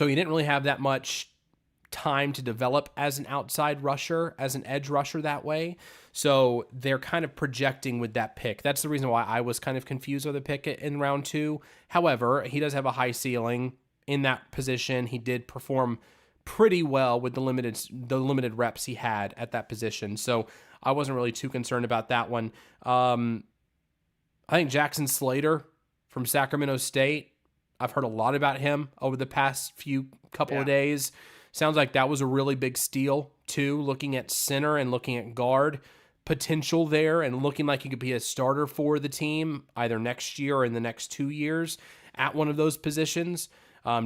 he didn't really have that much time to develop as an outside rusher, as an edge rusher that way. So they're kind of projecting with that pick. That's the reason why I was kind of confused with the pick in round 2. However, he does have a high ceiling in that position. He did perform pretty well with the limited reps he had at that position. So I wasn't really too concerned about that one. I think Jackson Slater from Sacramento State, I've heard a lot about him over the past couple of days. Sounds like that was a really big steal, too, looking at center and looking at guard potential there and looking like he could be a starter for the team either next year or in the next 2 years at one of those positions.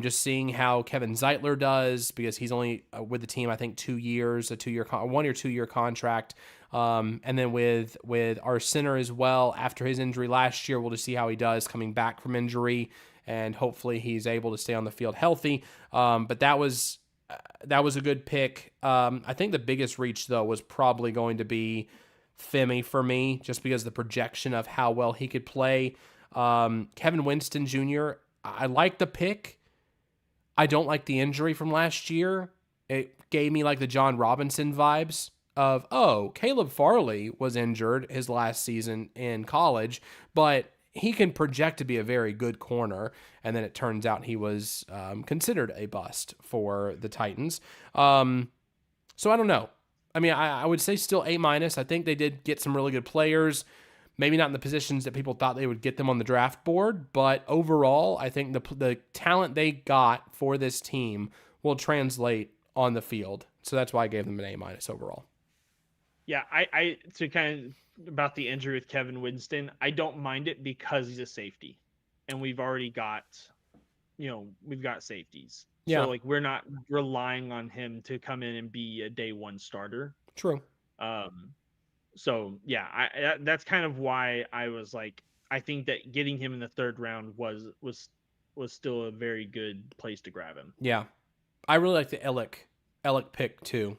Just seeing how Kevin Zeitler does because he's only with the team, I think, 2 years, a 1 or 2 year contract. And then with our center as well, after his injury last year, we'll just see how he does coming back from injury and hopefully he's able to stay on the field healthy. But that was a good pick. I think the biggest reach, though, was probably going to be Femi for me, just because the projection of how well he could play. Kevin Winston Jr., I like the pick. I don't like the injury from last year. It gave me like the John Robinson vibes of, Caleb Farley was injured his last season in college, but he can project to be a very good corner, and then it turns out he was considered a bust for the Titans. So I don't know. I mean, I would say still A-. I think they did get some really good players, maybe not in the positions that people thought they would get them on the draft board, but overall, I think the talent they got for this team will translate on the field. So that's why I gave them an A- overall. Yeah, I to kind of about the injury with Kevin Winston, I don't mind it because he's a safety, and we've already got, we've got safeties. Yeah. So like we're not relying on him to come in and be a day one starter. True. So yeah, that's kind of why I was like, I think that getting him in the 3rd round was still a very good place to grab him. Yeah, I really like the Ellick pick too,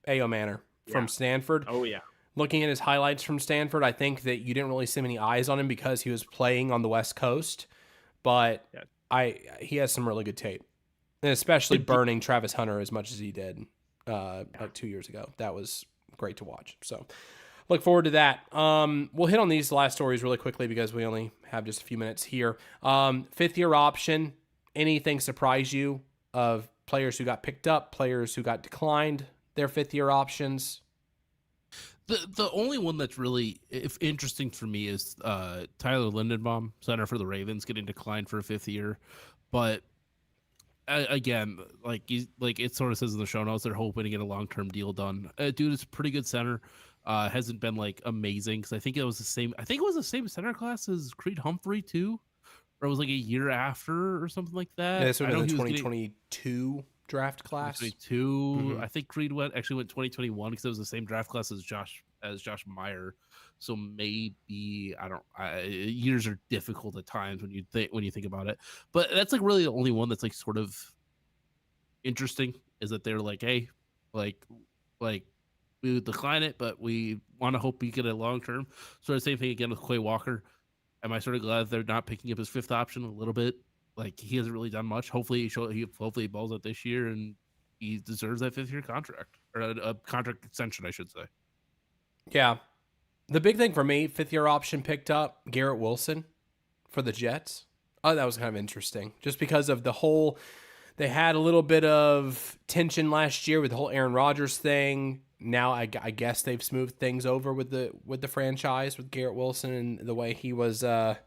A.O. Manor from Stanford. Oh yeah. Looking at his highlights from Stanford, I think that you didn't really see many eyes on him because he was playing on the West Coast, but he has some really good tape, and especially burning Travis Hunter as much as he did like 2 years ago. That was great to watch. So look forward to that. We'll hit on these last stories really quickly because we only have just a few minutes here. 5th-year option. Anything surprise you of players who got picked up, players who got declined their 5th-year options? The only one that's really interesting for me is Tyler Lindenbaum, center for the Ravens, getting declined for a 5th year. But again, like it sort of says in the show notes, they're hoping to get a long-term deal done. Dude is a pretty good center. Hasn't been like amazing because I think it was the same center class as Creed Humphrey too, or it was like a year after or something like that. Yeah, this would have been the 2022 draft class. 2022. Mm-hmm. I think Creed went 2021 because it was the same draft class as Josh Meyer. So maybe years are difficult at times when you think about it. But that's like really the only one that's like sort of interesting is that they're like, hey, like we would decline it, but we want to hope we get a long term. So the same thing again with Quay Walker. Am I sort of glad they're not picking up his 5th option a little bit? Like he hasn't really done much. Hopefully he balls out this year and he deserves that 5th year contract or a contract extension, I should say. Yeah. The big thing for me, 5th-year option picked up Garrett Wilson for the Jets. Oh, that was kind of interesting, just because of the whole. They had a little bit of tension last year with the whole Aaron Rodgers thing. Now I guess they've smoothed things over with the franchise with Garrett Wilson and the way he was a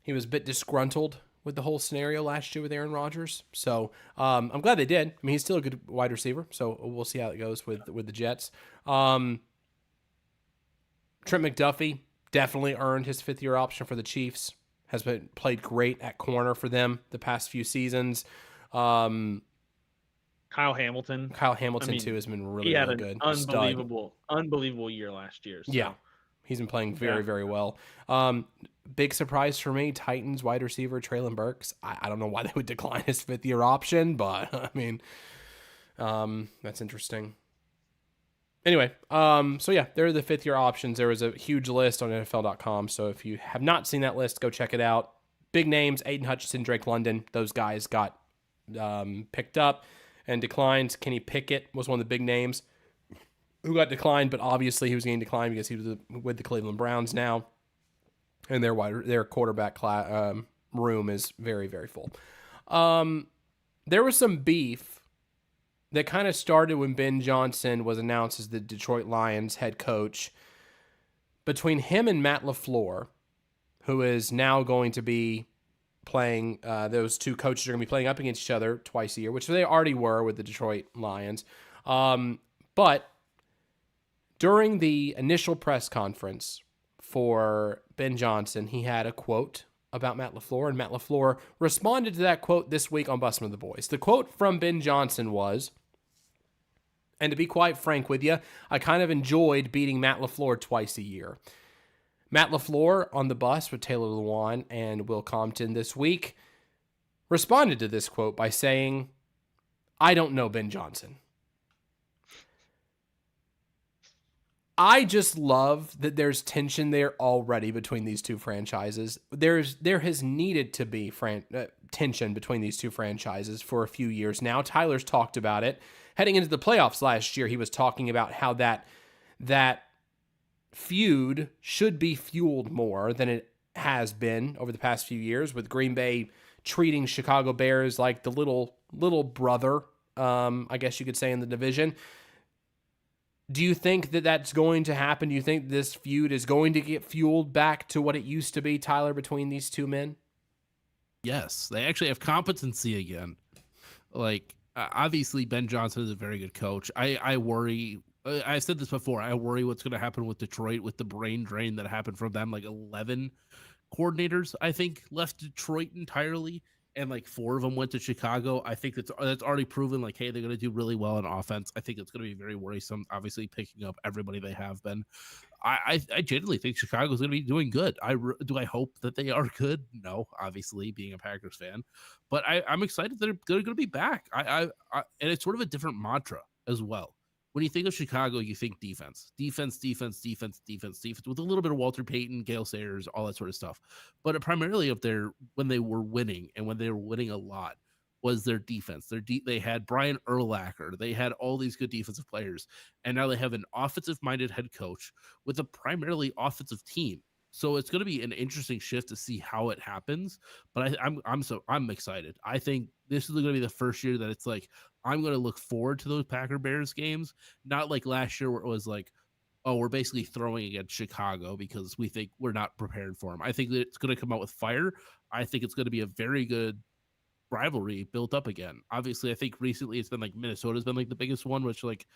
bit disgruntled with the whole scenario last year with Aaron Rodgers. So I'm glad they did. I mean, he's still a good wide receiver, so we'll see how it goes with the Jets. Trent McDuffie definitely earned his 5th-year option for the Chiefs. Has been played great at corner for them the past few seasons. Kyle Hamilton. Too has been really, he had really an good. unbelievable year last year. So. Yeah, he's been playing very, very well. Big surprise for me, Titans wide receiver Treylon Burks. I don't know why they would decline his 5th-year option, but I mean, that's interesting. Anyway, so yeah, there are the 5th-year options. There was a huge list on NFL.com, so if you have not seen that list, go check it out. Big names, Aiden Hutchinson, Drake London, those guys got picked up and declined. Kenny Pickett was one of the big names who got declined, but obviously he was getting declined because he was with the Cleveland Browns now, and their quarterback room is very, very full. There was some beef that kind of started when Ben Johnson was announced as the Detroit Lions head coach between him and Matt LaFleur, who is now going to be playing, those two coaches are going to be playing up against each other twice a year, which they already were with the Detroit Lions. But during the initial press conference for Ben Johnson, he had a quote about Matt LaFleur, and Matt LaFleur responded to that quote this week on Bussin' with the Boys. The quote from Ben Johnson was, and to be quite frank with you, I kind of enjoyed beating Matt LaFleur twice a year. Matt LaFleur on the bus with Taylor Lewan and Will Compton this week responded to this quote by saying, I don't know Ben Johnson. I just love that there's tension there already between these two franchises. There has needed to be tension between these two franchises for a few years now. Tyler's talked about it. Heading into the playoffs last year, he was talking about how that feud should be fueled more than it has been over the past few years, with Green Bay treating Chicago Bears like the little brother, I guess you could say, in the division. Do you think that that's going to happen? Do you think this feud is going to get fueled back to what it used to be, Tyler, between these two men? Yes, they actually have competency again. Like, obviously, Ben Johnson is a very good coach. I worry. I've said this before. I worry what's going to happen with Detroit with the brain drain that happened from them. Like 11 coordinators, I think, left Detroit entirely, and like 4 of them went to Chicago. I think that's already proven. Like, hey, they're going to do really well in offense. I think it's going to be very worrisome. Obviously, picking up everybody they have been. I genuinely think Chicago's going to be doing good. Do I hope that they are good? No, obviously, being a Packers fan, but I'm excited that they're going to be back. And it's sort of a different mantra as well. When you think of Chicago, you think defense, with a little bit of Walter Payton, Gale Sayers, all that sort of stuff. But primarily up there, when they were winning and when they were winning a lot, was their defense. They had Brian Urlacher. They had all these good defensive players. And now they have an offensive-minded head coach with a primarily offensive team. So it's going to be an interesting shift to see how it happens. But I'm excited. I think this is going to be the first year that it's like, I'm going to look forward to those Packer Bears games. Not like last year where it was like, oh, we're basically throwing against Chicago because we think we're not prepared for them. I think that it's going to come out with fire. I think it's going to be a very good rivalry built up again. Obviously, I think recently it's been like Minnesota's been like the biggest one, which like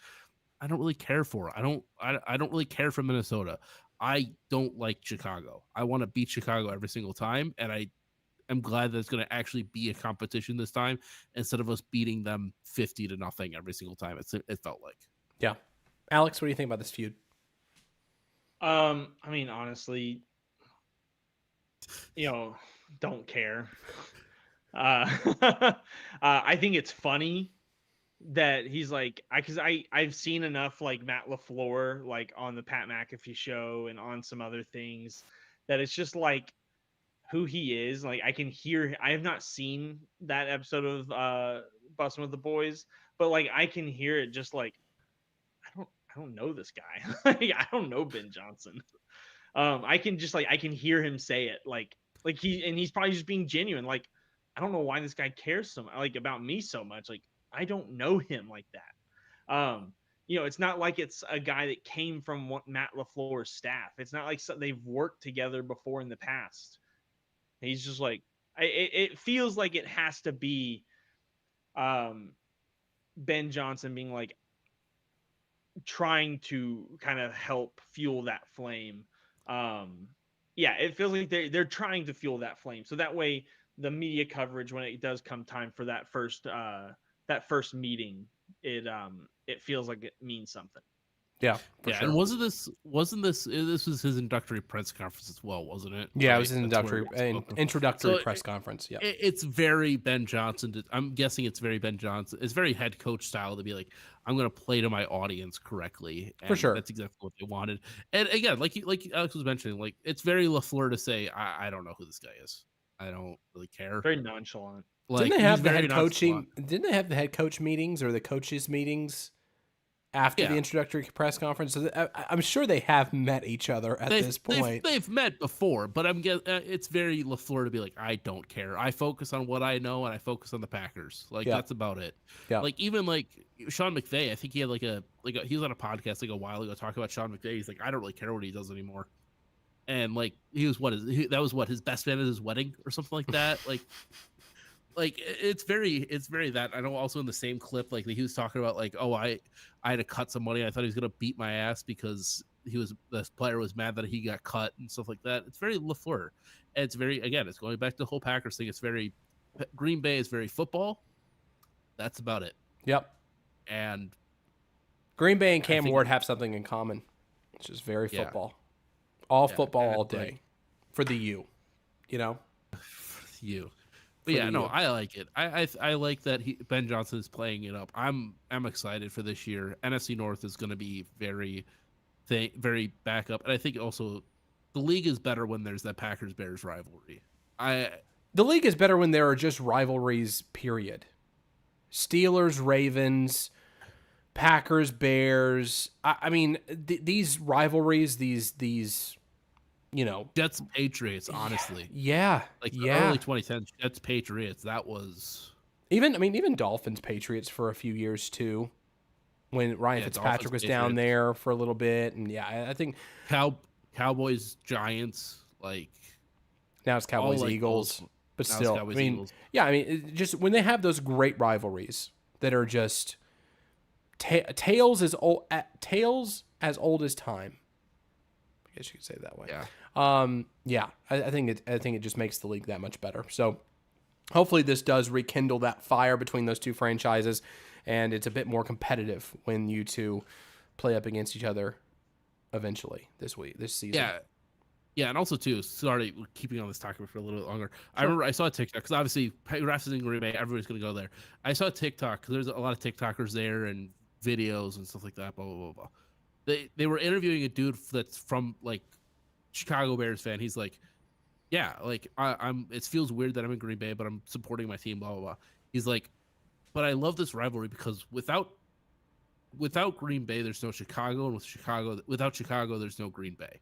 I don't really care for. I don't really care for Minnesota. I don't like Chicago. I want to beat Chicago every single time, and I'm glad that it's going to actually be a competition this time instead of us beating them 50-0 every single time. It felt like. Yeah, Alex, what do you think about this feud? I mean, honestly, don't care. I think it's funny that he's like, because I've seen enough like Matt LaFleur like on the Pat McAfee show and on some other things that it's just like who he is. Like I can hear. I have not seen that episode of Bussin' with the Boys, but like I can hear it just like I I don't know this guy. Like, I don't know Ben Johnson. I can just I can hear him say it like he's probably just being genuine. Like, I don't know why this guy cares so much about me so much. Like, I don't know him like that. It's not like it's a guy that came from Matt LaFleur's staff. It's not like they've worked together before in the past. He's just like, it feels like it has to be Ben Johnson being like trying to kind of help fuel that flame. It feels like they're trying to fuel that flame, so that way the media coverage, when it does come time for that first meeting, it feels like it means something. Yeah, for sure. And wasn't this was his introductory press conference as well, wasn't it? Yeah, right? It was his introductory press conference. Yeah, it's very Ben Johnson. I'm guessing it's very Ben Johnson. It's very head coach style to be like, I'm going to play to my audience correctly. And for sure, that's exactly what they wanted. And again, like Alex was mentioning, like it's very LaFleur to say, I don't know who this guy is. I don't really care. Very nonchalant. Like, didn't they have the head coaching? Didn't they have the head coach meetings or the coaches meetings after the introductory press conference? So I'm sure they have met each other at this point. They've met before, but it's very LaFleur to be like, I don't care. I focus on what I know, and I focus on the Packers. Like, that's about it. Yeah. Like, even like Sean McVay, I think he had he was on a podcast like a while ago talking about Sean McVay. He's like, I don't really care what he does anymore. And like, that was his best man at his wedding or something like that. Like it's very that. I know also in the same clip, like he was talking about like, oh, I had to cut some money. I thought he was gonna beat my ass because the player was mad that he got cut and stuff like that. It's very LaFleur. And it's very, again, it's going back to the whole Packers thing. It's very, Green Bay is very football. That's about it. Yep. And Green Bay and Cam Ward have something in common. It's just very football. All football all day. Like, for the U. For the U. But yeah, no, I like it. I like that Ben Johnson is playing it up. I'm excited for this year. NFC North is going to be very back up, and I think also the league is better when there's that Packers-Bears rivalry. The league is better when there are just rivalries. Period. Steelers, Ravens, Packers, Bears. I mean, these rivalries, these. Jets Patriots, honestly. Yeah. Like the early 2010s, Jets Patriots, that was even Dolphins Patriots for a few years too. When Ryan Fitzpatrick was down there for a little bit. And I think Cowboys Giants, like now it's Cowboys Eagles. But still, Eagles. Just when they have those great rivalries that are just tales as old as time. I guess you could say it that way. Yeah. I think it just makes the league that much better. So hopefully this does rekindle that fire between those two franchises, and it's a bit more competitive when you two play up against each other eventually this season. Yeah, and also too, sorry, keeping on this topic for a little bit longer. Sure. I remember I saw a TikTok because obviously refs in Green Bay, everybody's gonna go there. I saw a TikTok because there's a lot of TikTokers there and videos and stuff like that. Blah blah blah blah. They were interviewing a dude that's from like Chicago Bears fan. He's like, yeah, like I'm. It feels weird that I'm in Green Bay, but I'm supporting my team. Blah blah blah. He's like, but I love this rivalry because without Green Bay, there's no Chicago, and without Chicago, there's no Green Bay,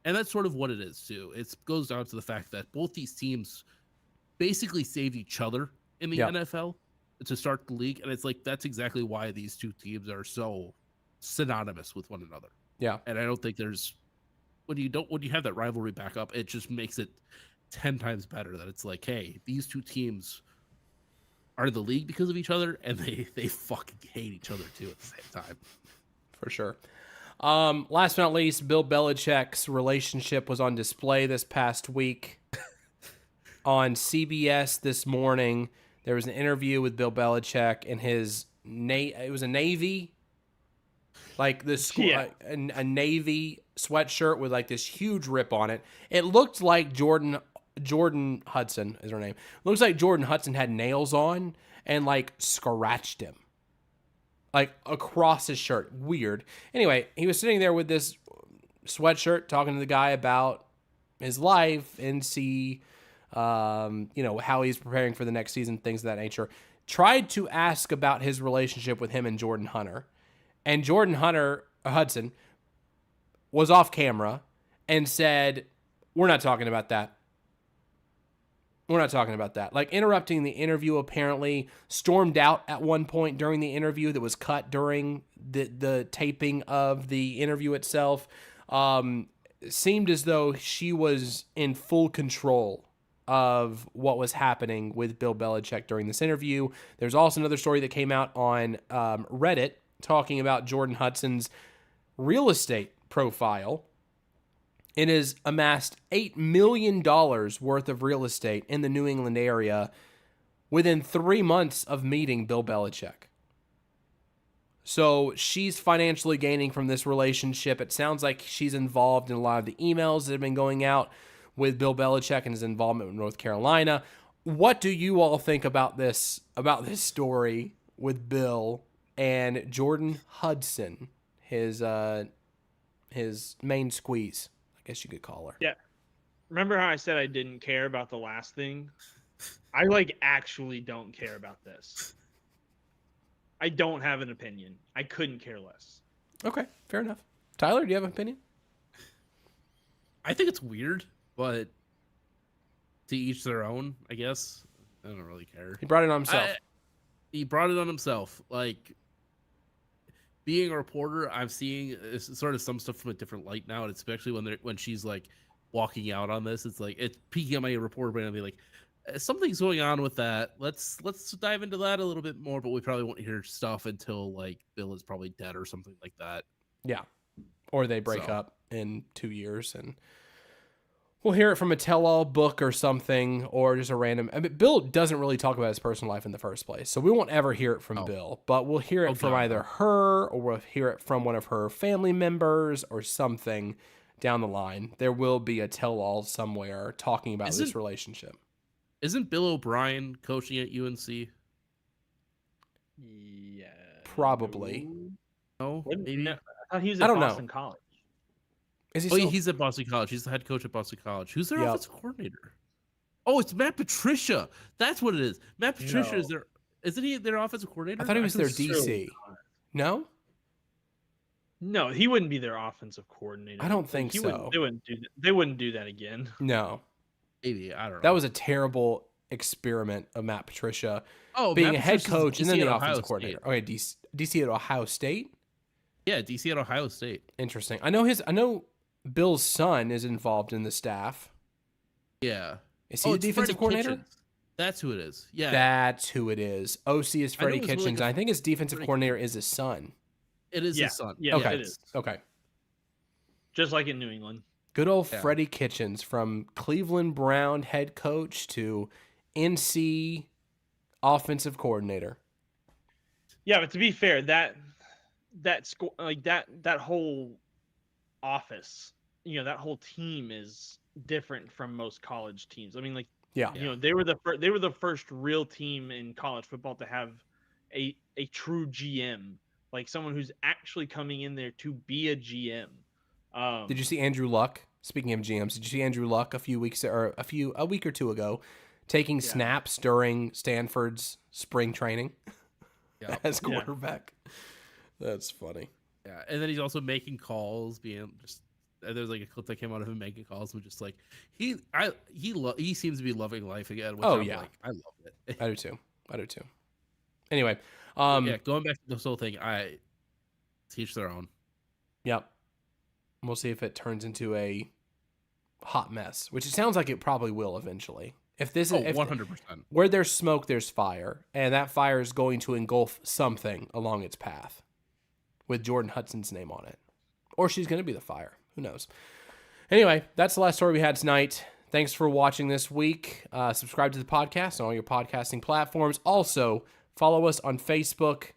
and that's sort of what it is too. It goes down to the fact that both these teams basically saved each other in the NFL to start the league, and it's like that's exactly why these two teams are so synonymous with one another. Yeah. And I don't think there's when you have that rivalry back up, it just makes it 10 times better that it's like, hey, these two teams are in the league because of each other, and they fucking hate each other too at the same time. For sure. Last but not least, Bill Belichick's relationship was on display this past week. On CBS this morning, there was an interview with Bill Belichick and his it was a Navy, like this a Navy sweatshirt with like this huge rip on it. It looked like Jordon Hudson is her name. Looks like Jordon Hudson had nails on and like scratched him like across his shirt. Weird. Anyway, he was sitting there with this sweatshirt talking to the guy about his life and how he's preparing for the next season, things of that nature. Tried to ask about his relationship with him and Jordan Hunter. And Jordan Hunter Hudson, was off camera and said, "We're not talking about that. We're not talking about that." Like interrupting the interview, apparently stormed out at one point during the interview that was cut during the taping of the interview itself. Seemed as though she was in full control of what was happening with Bill Belichick during this interview. There's also another story that came out on Reddit talking about Jordon Hudson's real estate profile. It has amassed $8 million worth of real estate in the New England area within 3 months of meeting Bill Belichick. So she's financially gaining from this relationship. It sounds like she's involved in a lot of the emails that have been going out with Bill Belichick and his involvement with North Carolina. What do you all think about this story with Bill and Jordon Hudson, his main squeeze, I guess you could call her? Yeah. Remember how I said I didn't care about the last thing? I actually don't care about this. I don't have an opinion. I couldn't care less. Okay, fair enough. Tyler, do you have an opinion? I think it's weird, but to each their own, I guess. I don't really care. He brought it on himself. He brought it on himself. Like, being a reporter, I'm seeing sort of some stuff from a different light now, and especially when she's like walking out on this, it's like it's peeking at my reporter brain and be like, something's going on with that. Let's dive into that a little bit more, but we probably won't hear stuff until like Bill is probably dead or something like that. Yeah. Or they break up in 2 years and we'll hear it from a tell-all book or something, or just a random. I mean, Bill doesn't really talk about his personal life in the first place, so we won't ever hear it from Bill, but we'll hear it from either her or we'll hear it from one of her family members or something down the line. There will be a tell-all somewhere talking about this relationship. Isn't Bill O'Brien coaching at UNC? Yeah. Probably. No, maybe. No, I thought he was at Boston College. Is he he's at Boston College. He's the head coach at Boston College. Who's their offensive coordinator? Oh, it's Matt Patricia. That's what it is. Matt Patricia is their. Isn't he their offensive coordinator? I thought he was their DC. No? No, he wouldn't be their offensive coordinator. I don't think so. They wouldn't do that. They wouldn't do that again. No. Maybe, I don't know. That was a terrible experiment of Matt Patricia being Matt a head coach and then the offensive State. coordinator. Okay, DC at Ohio State? Yeah, DC at Ohio State. Interesting. I know Bill's son is involved in the staff. Yeah. Is he the defensive coordinator? Kitchens. That's who it is. Yeah. That's who it is. OC is Freddie Kitchens. I think his defensive coordinator is his son. It is his son. Yeah, okay. It is. Okay. Just like in New England. Good old Freddie Kitchens, from Cleveland Brown head coach to NC offensive coordinator. Yeah, but to be fair, that whole office, that whole team is different from most college teams. I mean, they were the first real team in college football to have a true GM, like someone who's actually coming in there to be a GM. Did you see Andrew Luck? Speaking of GMs, did you see Andrew Luck a week or two ago taking snaps during Stanford's spring training as quarterback? That's funny. Yeah, and then he's also making calls, there's like a clip that came out of him making calls, and just like he seems to be loving life again. Which I love it. I do too. Anyway, going back to this whole thing, I teach their own. Yep. We'll see if it turns into a hot mess, which it sounds like it probably will eventually. If 100%. Where there's smoke, there's fire, and that fire is going to engulf something along its path with Jordon Hudson's name on it. Or she's going to be the fire. Who knows? Anyway, that's the last story we had tonight. Thanks for watching this week. Subscribe to the podcast on all your podcasting platforms. Also, follow us on Facebook.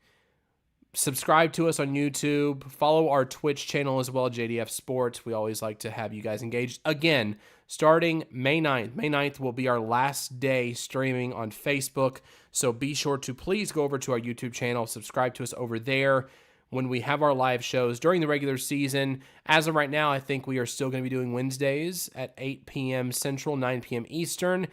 Subscribe to us on YouTube. Follow our Twitch channel as well, JDF Sports. We always like to have you guys engaged. Again, starting May 9th. May 9th will be our last day streaming on Facebook. So be sure to please go over to our YouTube channel. Subscribe to us over there when we have our live shows during the regular season. As of right now, I think we are still going to be doing Wednesdays at 8 p.m. Central, 9 p.m. Eastern.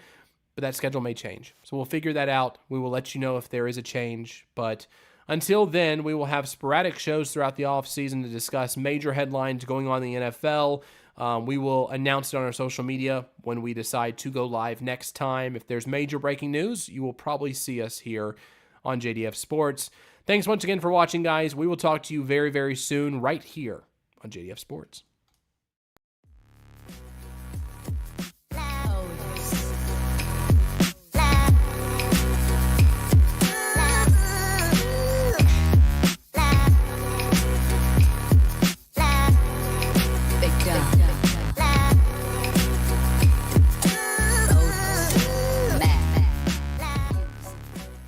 But that schedule may change. So we'll figure that out. We will let you know if there is a change. But Until then, we will have sporadic shows throughout the offseason to discuss major headlines going on in the NFL. We will announce it on our social media when we decide to go live next time. If there's major breaking news, you will probably see us here on JDF Sports. Thanks once again for watching, guys. We will talk to you very, very soon right here on JDF Sports.